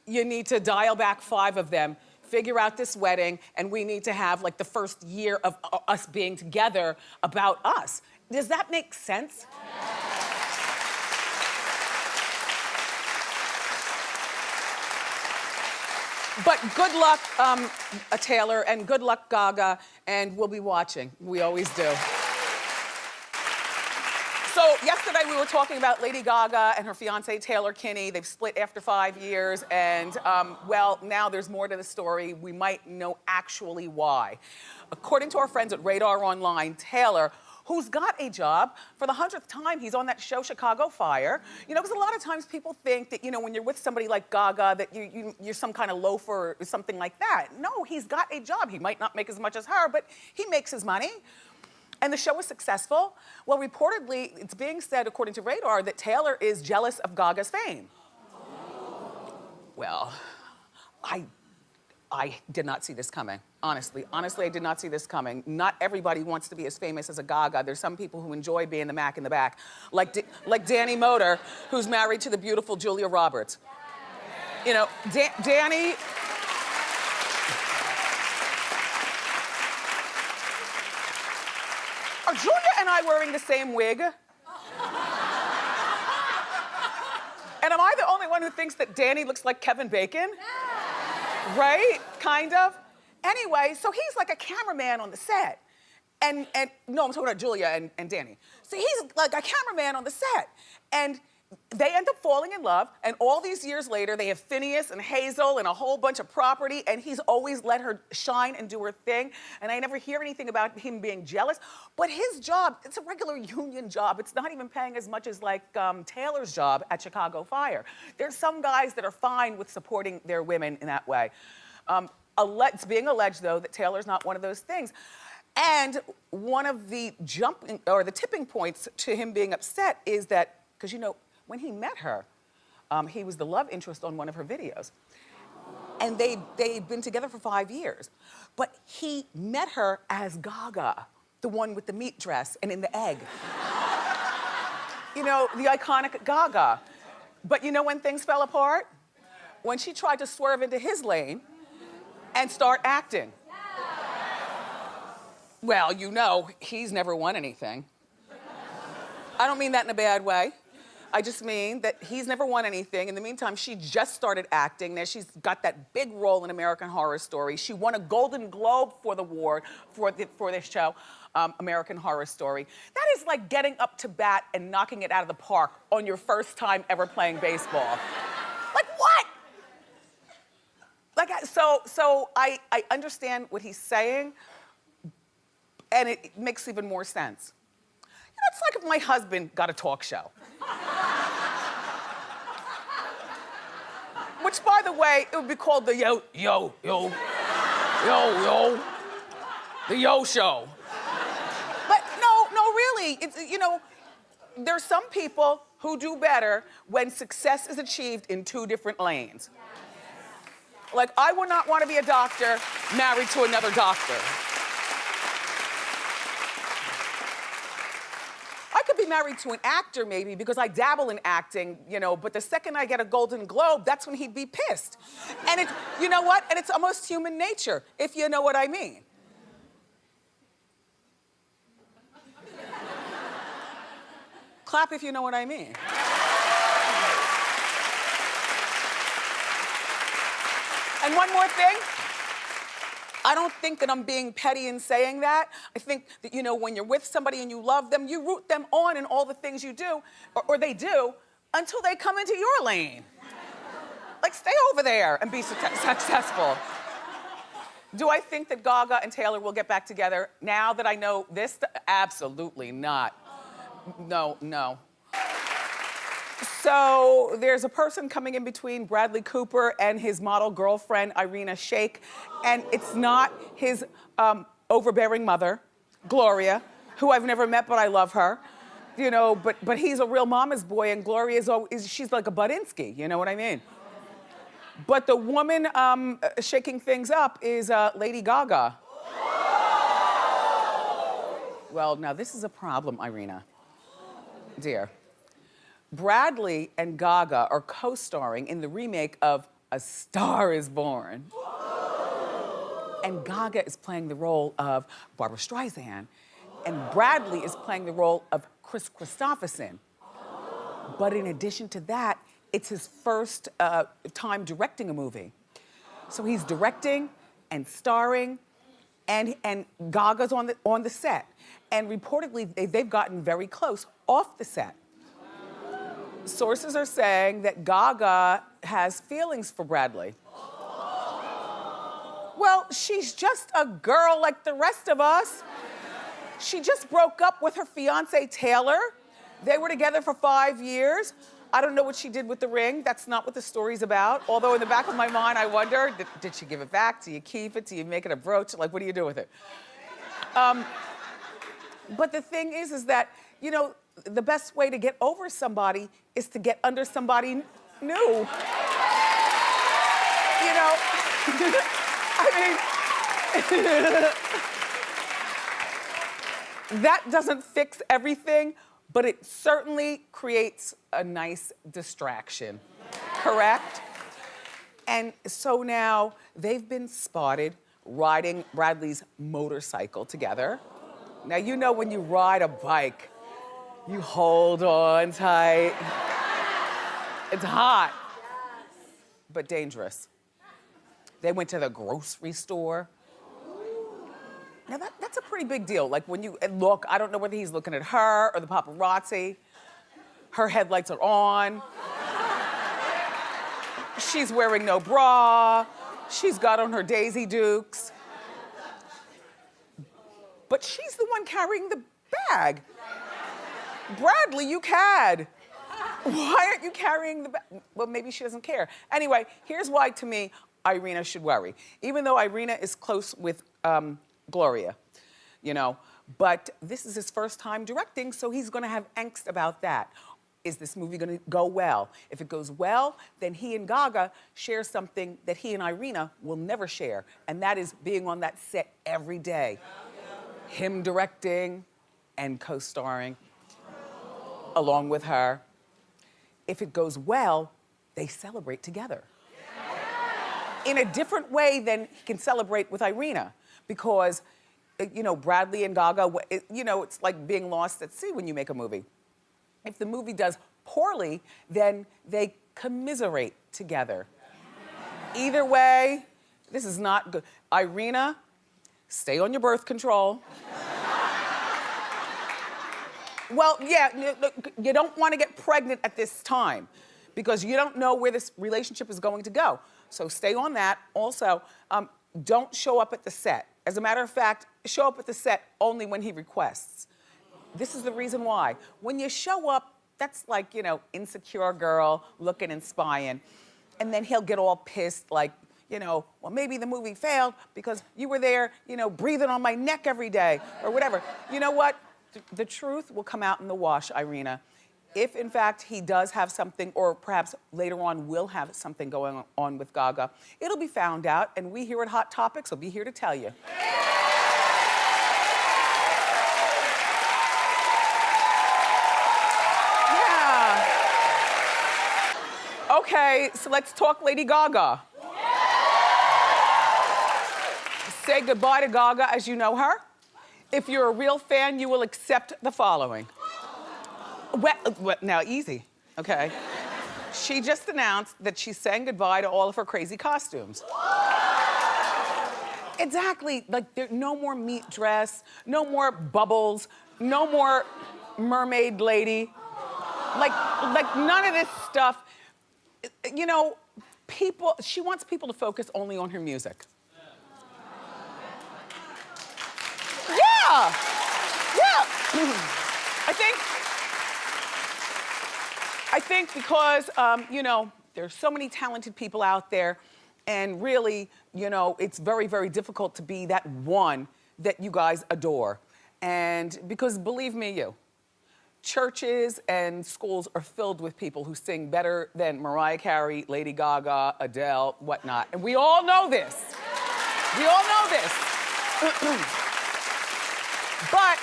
you need to dial back 5 of them, figure out this wedding, and we need to have like the first year of us being together about us. Does that make sense? But good luck, Taylor, and good luck, Gaga, and we'll be watching. We always do. So yesterday we were talking about Lady Gaga and her fiance, Taylor Kinney. They've split after 5 years, and well, now there's more to the story. We might know actually why. According to our friends at Radar Online, Taylor, who's got a job, for the 100th time, he's on that show, Chicago Fire. You know, because a lot of times people think that, you know, when you're with somebody like Gaga, that you're some kind of loafer or something like that. No, he's got a job. He might not make as much as her, but he makes his money. And the show was successful. Well, reportedly, it's being said, according to Radar, that Taylor is jealous of Gaga's fame. Well, I did not see this coming, honestly. Honestly, I did not see this coming. Not everybody wants to be as famous as a Gaga. There's some people who enjoy being the Mac in the back, like Danny Moder, who's married to the beautiful Julia Roberts. You know, Danny... Are Julia and I wearing the same wig? And am I the only one who thinks that Danny looks like Kevin Bacon? Right? Kind of. Anyway, so he's like a cameraman on the set. And no, I'm talking about Julia and Danny. So he's like a cameraman on the set. And they end up falling in love, and all these years later, they have Phineas and Hazel and a whole bunch of property, and he's always let her shine and do her thing, and I never hear anything about him being jealous. But his job, it's a regular union job. It's not even paying as much as like Taylor's job at Chicago Fire. There's some guys that are fine with supporting their women in that way. It's being alleged, though, that Taylor's not one of those things. And one of the tipping points to him being upset is that, because you know, when he met her, he was the love interest on one of her videos. And they'd been together for 5 years. But he met her as Gaga, the one with the meat dress and in the egg. You know, the iconic Gaga. But you know when things fell apart? When she tried to swerve into his lane and start acting. Well, you know, he's never won anything. I don't mean that in a bad way. I just mean that he's never won anything. In the meantime, she just started acting. Now she's got that big role in American Horror Story. She won a Golden Globe for the award for this show, American Horror Story. That is like getting up to bat and knocking it out of the park on your first time ever playing baseball. Like what? Like so I understand what he's saying, and it makes even more sense. You know, it's like if my husband got a talk show. Which, by the way, it would be called the Yo Show. But no, really, it's, you know, there's some people who do better when success is achieved in two different lanes. Like, I would not want to be a doctor married to another doctor. I could be married to an actor maybe because I dabble in acting, you know, but the second I get a Golden Globe, that's when he'd be pissed. And it's, you know what? And it's almost human nature, if you know what I mean. Clap if you know what I mean. And one more thing. I don't think that I'm being petty in saying that. I think that, you know, when you're with somebody and you love them, you root them on in all the things you do, or they do, until they come into your lane. Like, stay over there and be successful. Do I think that Gaga and Taylor will get back together now that I know this? Absolutely not. No. So there's a person coming in between Bradley Cooper and his model girlfriend, Irina Shayk, and it's not his overbearing mother, Gloria, who I've never met, but I love her. You know, but he's a real mama's boy, and Gloria she's like a Budinsky, you know what I mean? But the woman shaking things up is Lady Gaga. Well, now this is a problem, Irina, dear. Bradley and Gaga are co-starring in the remake of A Star Is Born. And Gaga is playing the role of Barbra Streisand, and Bradley is playing the role of Chris Christopherson. But in addition to that, it's his first time directing a movie. So he's directing and starring, and Gaga's on the set. And reportedly, they've gotten very close off the set. Sources are saying that Gaga has feelings for Bradley. Well, she's just a girl like the rest of us. She just broke up with her fiance, Taylor. They were together for 5 years. I don't know what she did with the ring. That's not what the story's about. Although in the back of my mind, I wonder, did she give it back? Do you keep it? Do you make it a brooch? Like, what do you do with it? But the thing is that, you know, the best way to get over somebody is to get under somebody new. You know? That doesn't fix everything, but it certainly creates a nice distraction, correct? And so now they've been spotted riding Bradley's motorcycle together. Now, you know when you ride a bike, you hold on tight. It's hot, but dangerous. They went to the grocery store. Now that's a pretty big deal. Like when you look, I don't know whether he's looking at her or the paparazzi. Her headlights are on. She's wearing no bra. She's got on her Daisy Dukes. But she's the one carrying the bag. Bradley, you cad. Why aren't you carrying the bag? Well, maybe she doesn't care. Anyway, here's why, to me, Irina should worry. Even though Irina is close with Gloria, you know, but this is his first time directing, so he's gonna have angst about that. Is this movie gonna go well? If it goes well, then he and Gaga share something that he and Irina will never share, and that is being on that set every day. Him directing and co-starring along with her. If it goes well, they celebrate together. In a different way than he can celebrate with Irina, because, you know, Bradley and Gaga, you know, it's like being lost at sea when you make a movie. If the movie does poorly, then they commiserate together. Either way, this is not good. Irina, stay on your birth control. Well, yeah, you don't want to get pregnant at this time because you don't know where this relationship is going to go. So stay on that. Also, don't show up at the set. As a matter of fact, show up at the set only when he requests. This is the reason why. When you show up, that's like, you know, insecure girl looking and spying. And then he'll get all pissed like, you know, well, maybe the movie failed because you were there, you know, breathing on my neck every day or whatever. You know what? The truth will come out in the wash, Irina. If, in fact, he does have something, or perhaps later on will have something going on with Gaga, it'll be found out, and we here at Hot Topics will be here to tell you. Yeah. Okay, so let's talk Lady Gaga. Say goodbye to Gaga as you know her. If you're a real fan, you will accept the following. Well, now, easy, okay? She just announced that she's saying goodbye to all of her crazy costumes. Exactly, like there, no more meat dress, no more bubbles, no more mermaid lady. Like none of this stuff. You know, she wants people to focus only on her music. Yeah, yeah. I think because, you know, there's so many talented people out there, and really, you know, it's very, very difficult to be that one that you guys adore. And because believe me, churches and schools are filled with people who sing better than Mariah Carey, Lady Gaga, Adele, whatnot. And we all know this. We all know this. But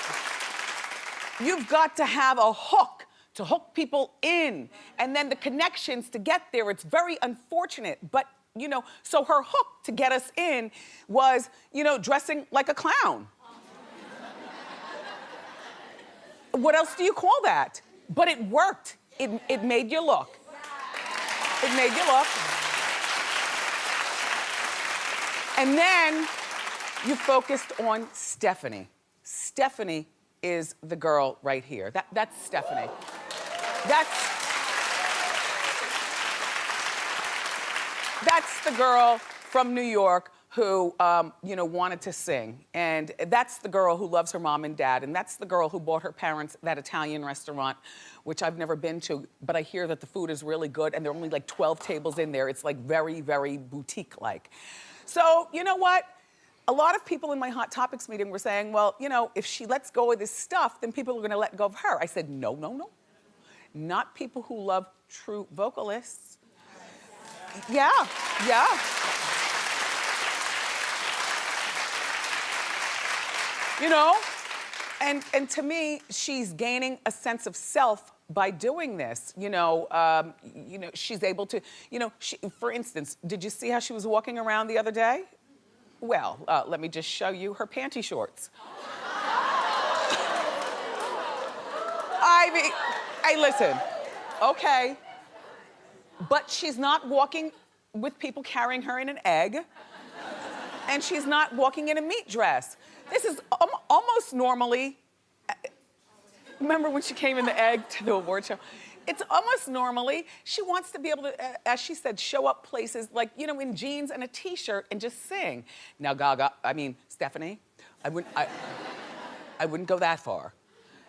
you've got to have a hook to hook people in, and then the connections to get there. It's very unfortunate, but you know, so her hook to get us in was, you know, dressing like a clown. What else do you call that? But it worked. It made you look. It made you look. And then you focused on Stephanie. Stephanie is the girl right here. That's Stephanie. That's the girl from New York who, you know, wanted to sing. And that's the girl who loves her mom and dad. And that's the girl who bought her parents that Italian restaurant, which I've never been to, but I hear that the food is really good and there are only like 12 tables in there. It's like very, very boutique-like. So, you know what? A lot of people in my Hot Topics meeting were saying, well, you know, if she lets go of this stuff, then people are gonna let go of her. I said, no, no, no. Not people who love true vocalists. Yeah, yeah. You know? And to me, she's gaining a sense of self by doing this. She's able to, for instance, did you see how she was walking around the other day? Well, let me just show you her panty shorts. I mean, hey, listen, okay, but she's not walking with people carrying her in an egg, and she's not walking in a meat dress. This is almost normally, remember when she came in the egg to the award show? It's almost normally, she wants to be able to, as she said, show up places like, in jeans and a t-shirt and just sing. Now, Stephanie, I wouldn't go that far.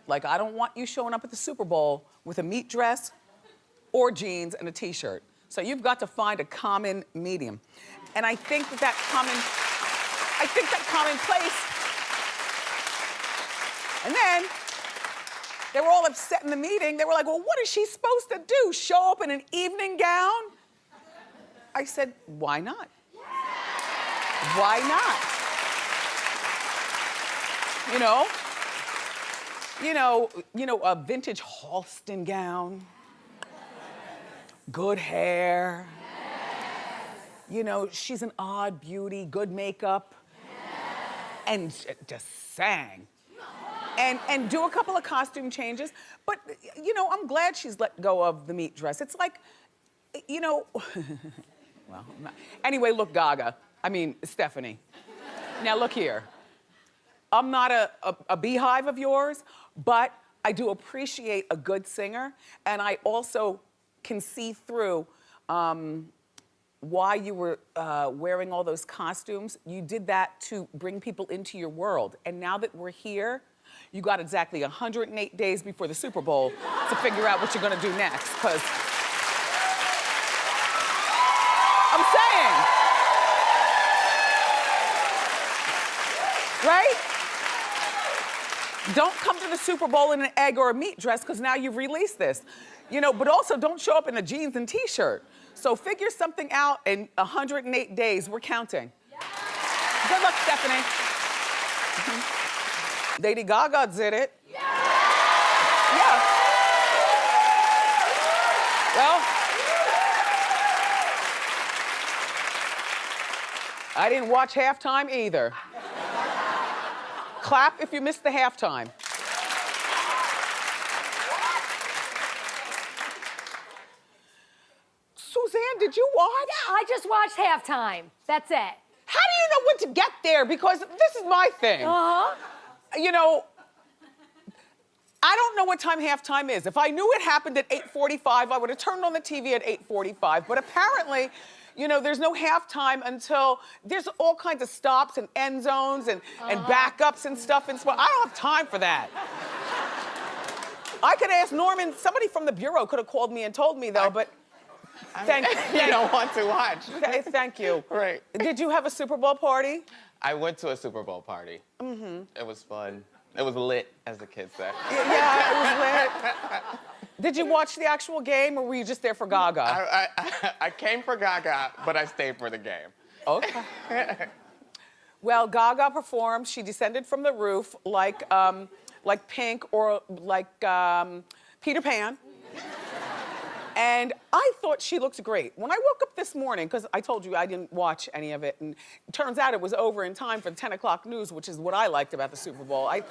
Like, I don't want you showing up at the Super Bowl with a meat dress or jeans and a t-shirt. So you've got to find a common medium. And I think that common place. And then they were all upset in the meeting. They were like, well, what is she supposed to do? Show up in an evening gown? I said, why not? Why not? A vintage Halston gown, good hair. She's an odd beauty, good makeup, and just sang. And do a couple of costume changes. But, I'm glad she's let go of the meat dress. It's like, well, anyway, look, Stephanie. Now, look here. I'm not a beehive of yours, but I do appreciate a good singer, and I also can see through why you were wearing all those costumes. You did that to bring people into your world. And now that we're here, you got exactly 108 days before the Super Bowl to figure out what you're gonna do next, because I'm saying, right? Don't come to the Super Bowl in an egg or a meat dress, because now you've released this. But also don't show up in a jeans and t-shirt. So figure something out in 108 days. We're counting. Good luck, Stephanie. Lady Gaga did it. Yeah. Well, I didn't watch halftime either. Clap if you missed the halftime. Suzanne, did you watch? Yeah, I just watched halftime. That's it. How do you know when to get there? Because this is my thing. Uh-huh. I don't know what time halftime is. If I knew it happened at 8:45, I would have turned on the TV at 8:45. But apparently, there's no halftime until there's all kinds of stops and end zones and backups and stuff. And I don't have time for that. I could ask Norman, somebody from the Bureau could have called me and told me though, but thank you. You don't want to watch. Thank you. Right. Did you have a Super Bowl party? I went to a Super Bowl party. Mm-hmm. It was fun. It was lit, as the kids say. Yeah, it was lit. Did you watch the actual game, or were you just there for Gaga? I came for Gaga, but I stayed for the game. Okay. Well, Gaga performed. She descended from the roof like Pink or like Peter Pan. And I thought she looked great. When I woke up this morning, because I told you I didn't watch any of it, and it turns out it was over in time for the 10 o'clock news, which is what I liked about the Super Bowl. I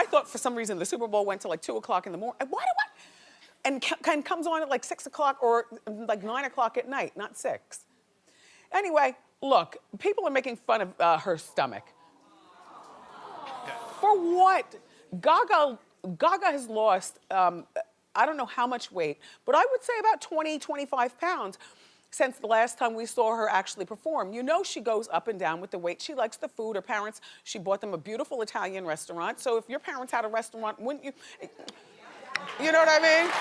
thought for some reason the Super Bowl went to like 2 o'clock in the morning. And comes on at like 6 o'clock or like 9 o'clock at night, not 6. Anyway, look, people are making fun of her stomach. For what? Gaga has lost, I don't know how much weight, but I would say about 20, 25 pounds since the last time we saw her actually perform. She goes up and down with the weight. She likes the food. Her parents, she bought them a beautiful Italian restaurant. So if your parents had a restaurant, wouldn't you? You know what I mean?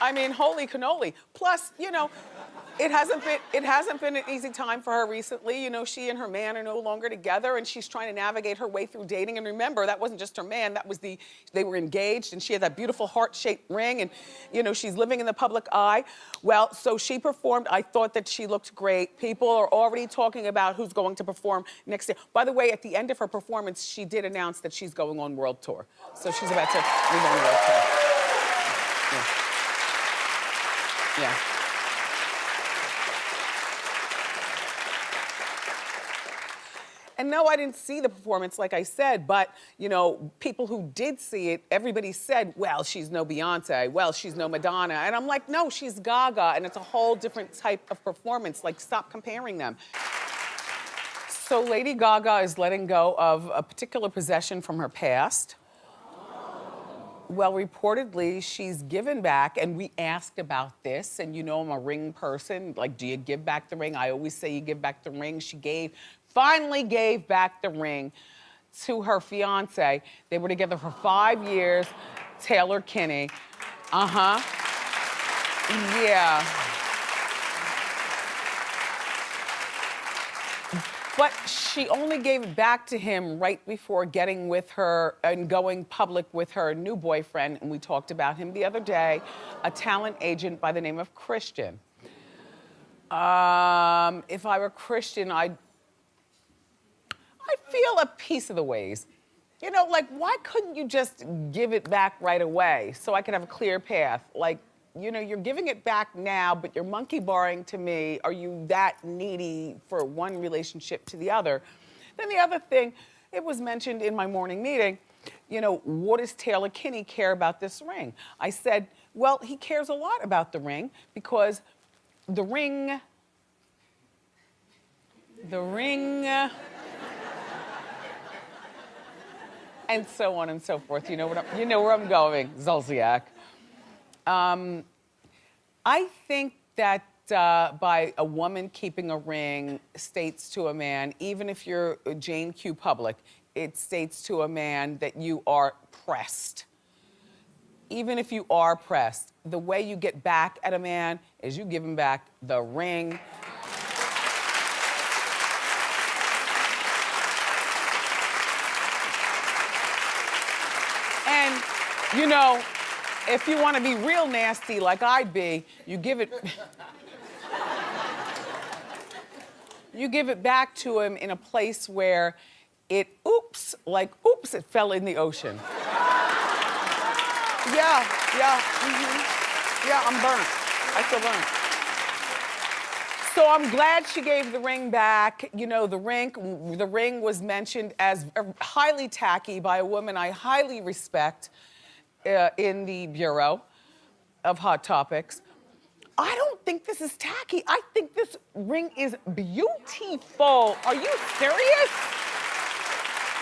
I mean, holy cannoli. Plus, It hasn't been an easy time for her recently. You know, she and her man are no longer together, and she's trying to navigate her way through dating. And remember, that wasn't just her man, that was they were engaged, and she had that beautiful heart-shaped ring, and you know, she's living in the public eye. Well, so she performed. I thought that she looked great. People are already talking about who's going to perform next year. By the way, at the end of her performance, she did announce that she's going on world tour. So she's about to leave on world tour. Yeah. And no, I didn't see the performance, like I said, but, you know, people who did see it, everybody said, well, she's no Beyonce, well, she's no Madonna. And I'm like, no, she's Gaga, and it's a whole different type of performance. Like, stop comparing them. So Lady Gaga is letting go of a particular possession from her past. Well, reportedly, she's given back, and we asked about this, and you know I'm a ring person. Like, do you give back the ring? I always say you give back the ring. She finally gave back the ring to her fiance. They were together for 5 years, Taylor Kinney. Yeah. But she only gave it back to him right before getting with her and going public with her new boyfriend, and we talked about him the other day, a talent agent by the name of Christian. If I were Christian, I'd feel a piece of the ways. You know, like, why couldn't you just give it back right away so I could have a clear path? Like, you know, you're giving it back now, but you're monkey barring to me. Are you that needy for one relationship to the other? Then the other thing, it was mentioned in my morning meeting, you know, what does Taylor Kinney care about this ring? I said, well, he cares a lot about the ring because the ring, and so on and so forth. You know where I'm going, Zolciak. I think that by a woman keeping a ring states to a man, even if you're Jane Q. Public, it states to a man that you are pressed. Even if you are pressed, the way you get back at a man is you give him back the ring. And, you know, if you want to be real nasty like I'd be, you give it back to him in a place where it, oops, it fell in the ocean. Yeah, I'm burnt. I feel burnt. So I'm glad she gave the ring back. You know, the ring was mentioned as highly tacky by a woman I highly respect in the Bureau of Hot Topics. I don't think this is tacky. I think this ring is beautiful. Are you serious?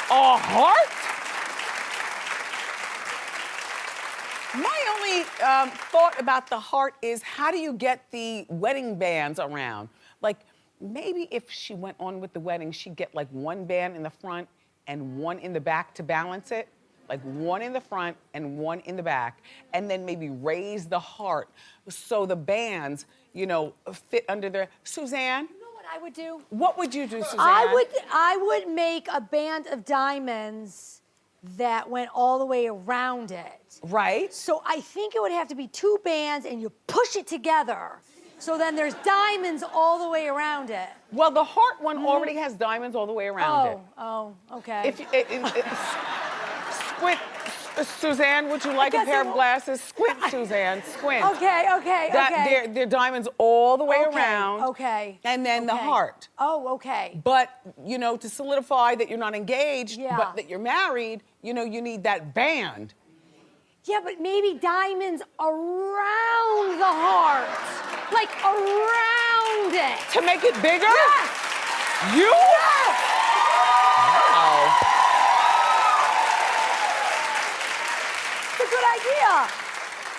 A heart? My only thought about the heart is, how do you get the wedding bands around? Like, maybe if she went on with the wedding, she'd get like one band in the front and one in the back to balance it. Like one in the front and one in the back, and then maybe raise the heart so the bands, you know, fit under their. Suzanne? You know what I would do? What would you do, Suzanne? I would make a band of diamonds that went all the way around it. Right. So I think it would have to be 2 bands and you push it together. So then there's diamonds all the way around it. Well, the heart one already has diamonds all the way around it. Oh, okay. Squint, Suzanne, would you like a pair of glasses? Squint, Suzanne, squint. Okay. They're diamonds all the way around. Okay. And then the heart. Oh, okay. But, you know, to solidify that you're not engaged, Yeah. but that you're married, you know, you need that band. Yeah, but maybe diamonds around the heart. Like around it. To make it bigger? Yes. You? Yes. Wow. It's a good idea.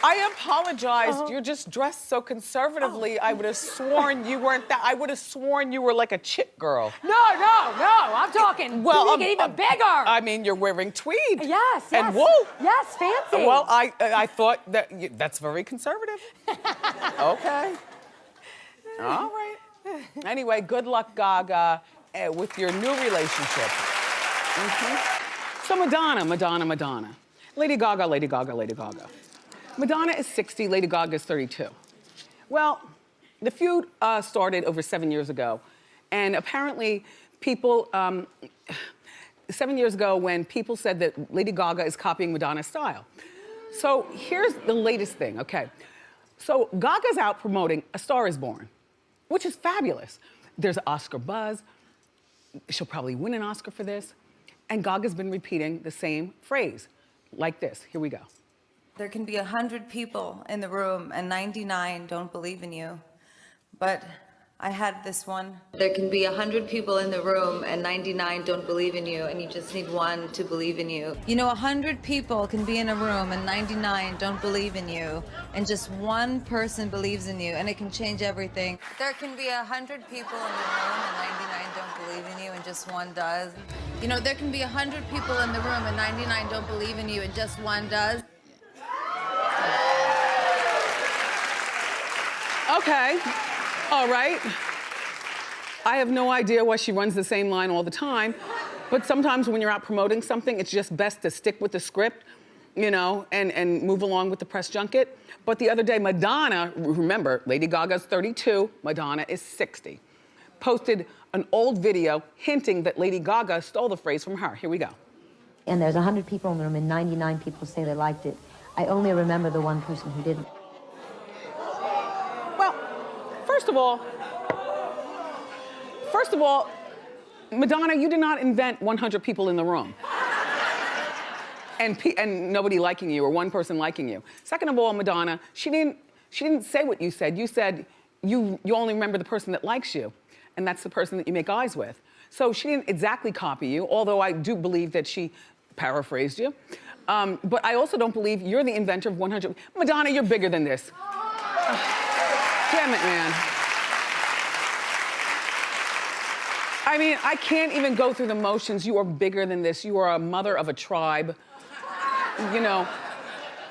I apologize. You're just dressed so conservatively. I would have sworn you weren't that. I would have sworn you were like a chit girl. No. I'm talking. Make it even bigger. I mean, you're wearing tweed. Yes. And wool. Yes, fancy. Well, I thought that's very conservative. Okay. All right. Anyway, good luck, Gaga, with your new relationship. So Madonna. Lady Gaga. Madonna is 60, Lady Gaga is 32. Well, the feud started over 7 years ago. And apparently people, 7 years ago when people said that Lady Gaga is copying Madonna's style. So here's the latest thing, okay? So Gaga's out promoting A Star Is Born, which is fabulous. There's Oscar buzz. She'll probably win an Oscar for this. And Gaga's been repeating the same phrase, like this. Here we go. There can be 100 people in the room and 99 don't believe in you. But I had this one. There can be 100 people in the room and 99 don't believe in you, and you just need one to believe in you. You know, 100 people can be in a room and 99 don't believe in you, and just one person believes in you, and it can change everything. There can be 100 people in the room and 99 don't believe in you, and just one does. You know, there can be 100 people in the room and 99 don't believe in you, and just one does. Okay, all right. I have no idea why she runs the same line all the time, but sometimes when you're out promoting something, it's just best to stick with the script, you know, and move along with the press junket. But the other day, Madonna, remember, Lady Gaga's 32, Madonna is 60, posted an old video hinting that Lady Gaga stole the phrase from her. Here we go. And there's 100 people in the room and 99 people say they liked it. I only remember the one person who didn't. Well, first of all, Madonna, you did not invent 100 people in the room. And nobody liking you or one person liking you. Second of all, Madonna, she didn't say what you said. You said you only remember the person that likes you, and that's the person that you make eyes with. So she didn't exactly copy you, although I do believe that she paraphrased you. But I also don't believe you're the inventor of 100. Madonna, you're bigger than this. Damn it, man. I mean, I can't even go through the motions. You are bigger than this. You are a mother of a tribe. You know,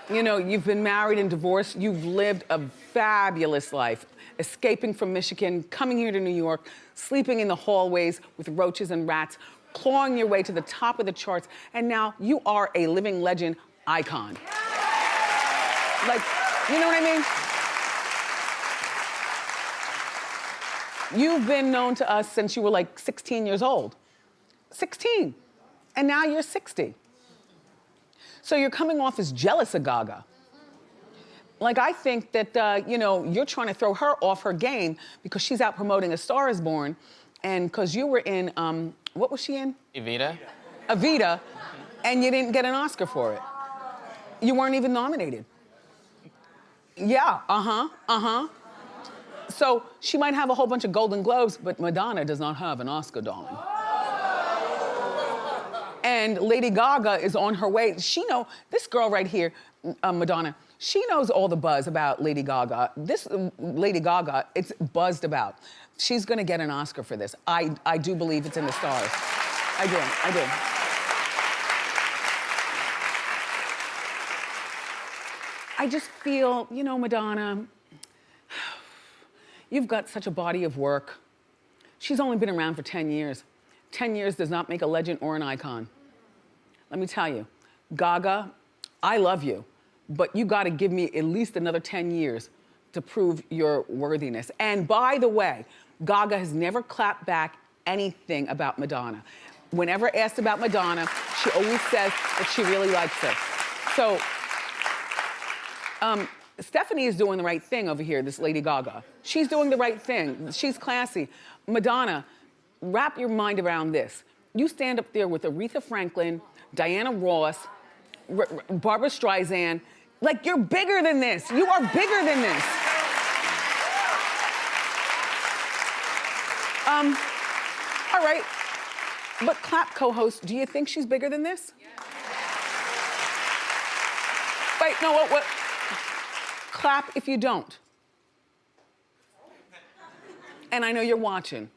you've been married and divorced. You've lived a fabulous life, escaping from Michigan, coming here to New York, sleeping in the hallways with roaches and rats, clawing your way to the top of the charts, and now you are a living legend icon. Like, you know what I mean? You've been known to us since you were like 16 years old. 16. And now you're 60. So you're coming off as jealous of Gaga. Like, I think that, you're trying to throw her off her game because she's out promoting A Star Is Born, and because you were in, what was she in? Evita. Evita, and you didn't get an Oscar for it. You weren't even nominated. Yeah, So she might have a whole bunch of Golden Globes, but Madonna does not have an Oscar, darling. And Lady Gaga is on her way. This girl right here, Madonna, she knows all the buzz about Lady Gaga. This Lady Gaga, it's buzzed about. She's gonna get an Oscar for this. I do believe it's in the stars. I do. I just feel, Madonna, you've got such a body of work. She's only been around for 10 years. 10 years does not make a legend or an icon. Let me tell you, Gaga, I love you, but you gotta give me at least another 10 years to prove your worthiness. And by the way, Gaga has never clapped back anything about Madonna. Whenever asked about Madonna, she always says that she really likes her. So, Stephanie is doing the right thing over here, this Lady Gaga. She's doing the right thing. She's classy. Madonna, wrap your mind around this. You stand up there with Aretha Franklin, Diana Ross, Barbara Streisand. Like, you're bigger than this. You are bigger than this. All right. But clap co-host, do you think she's bigger than this? Yeah. Wait, no, what? Clap if you don't. And I know you're watching.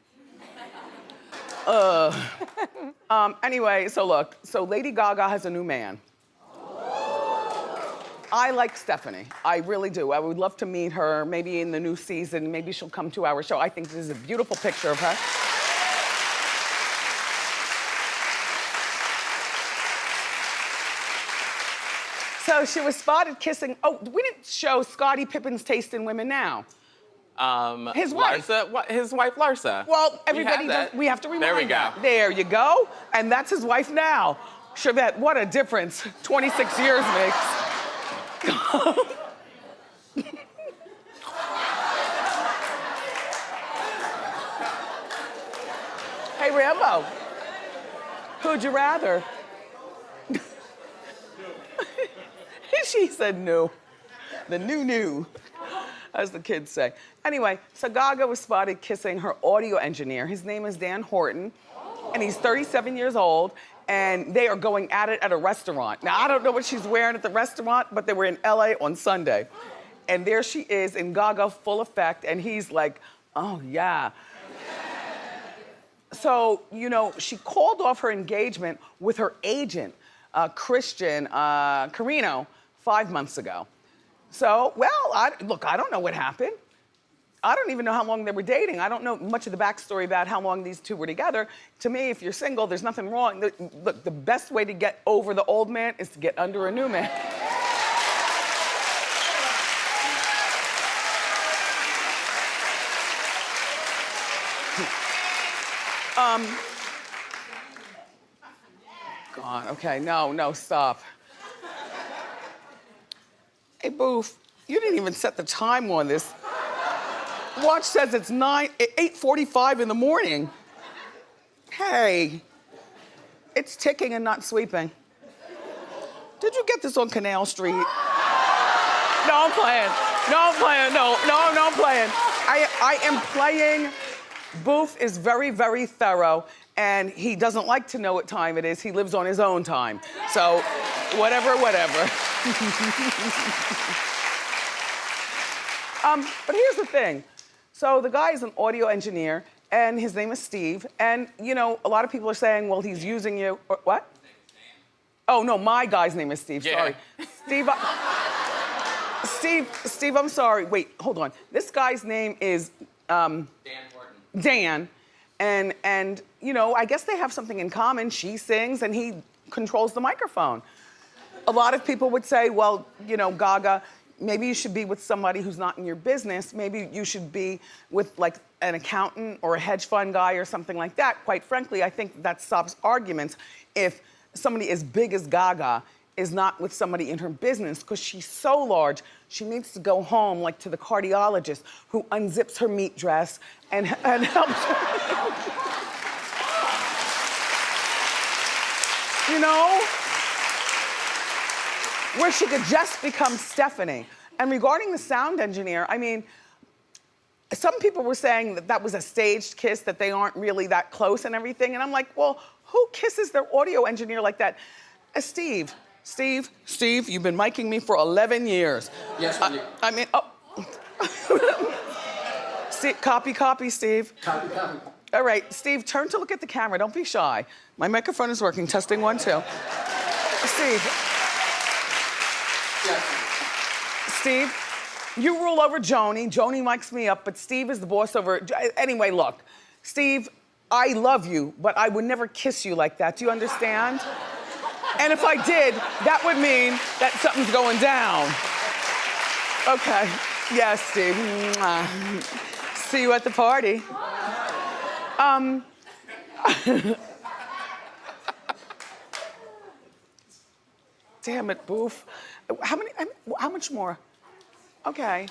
Anyway, so look, Lady Gaga has a new man. I like Stephanie. I really do. I would love to meet her, maybe in the new season. Maybe she'll come to our show. I think this is a beautiful picture of her. So she was spotted kissing. Oh, we didn't show Scottie Pippen's taste in women now. His wife. His wife, Larsa. Well, everybody does. We have to remind There we go. that. There you go. And that's his wife now. Chevette, what a difference 26 years makes. Hey, Rambo. Who'd you rather? She said no. The new, as the kids say. Anyway, so Gaga was spotted kissing her audio engineer. His name is Dan Horton, and he's 37 years old, and they are going at it at a restaurant. Now, I don't know what she's wearing at the restaurant, but they were in LA on Sunday. And there she is in Gaga full effect, and he's like, oh yeah. So, you know, she called off her engagement with her agent, Christian Carino, 5 months ago. So, well, look, I don't know what happened. I don't even know how long they were dating. I don't know much of the backstory about how long these two were together. To me, if you're single, there's nothing wrong. Look, the best way to get over the old man is to get under a new man. God, okay, no, stop. Hey, Boof, you didn't even set the time on this. Watch says it's 8:45 in the morning. Hey, it's ticking and not sweeping. Did you get this on Canal Street? No, I'm playing. No, I'm playing. I am playing. Boof is very, very thorough, and he doesn't like to know what time it is. He lives on his own time. So, whatever. But here's the thing. So the guy is an audio engineer, and his name is Steve. And, you know, a lot of people are saying, well, he's using you. Or, what? Oh, no, my guy's name is Steve. Yeah. Sorry. Steve, I'm sorry. Wait, hold on. This guy's name is Dan Horton. Dan. And, you know, I guess they have something in common. She sings, and he controls the microphone. A lot of people would say, well, you know, Gaga, maybe you should be with somebody who's not in your business. Maybe you should be with like an accountant or a hedge fund guy or something like that. Quite frankly, I think that stops arguments if somebody as big as Gaga is not with somebody in her business, because she's so large, she needs to go home like to the cardiologist who unzips her meat dress and helps her. You know? Where she could just become Stephanie. And regarding the sound engineer, I mean, some people were saying that that was a staged kiss, that they aren't really that close and everything. And I'm like, well, who kisses their audio engineer like that? Steve, you've been miking me for 11 years. Yes, Wendy. I mean, oh. Copy, Steve. Copy. All right, Steve, turn to look at the camera. Don't be shy. My microphone is working. Testing 1, 2. Steve. Yes. Steve, you rule over Joni. Joni mics me up, but Steve is the boss over. Anyway, look, Steve, I love you, but I would never kiss you like that. Do you understand? And if I did, that would mean that something's going down. Okay. Yes, Steve. Mwah. See you at the party. Damn it, Boof. How much more? Okay.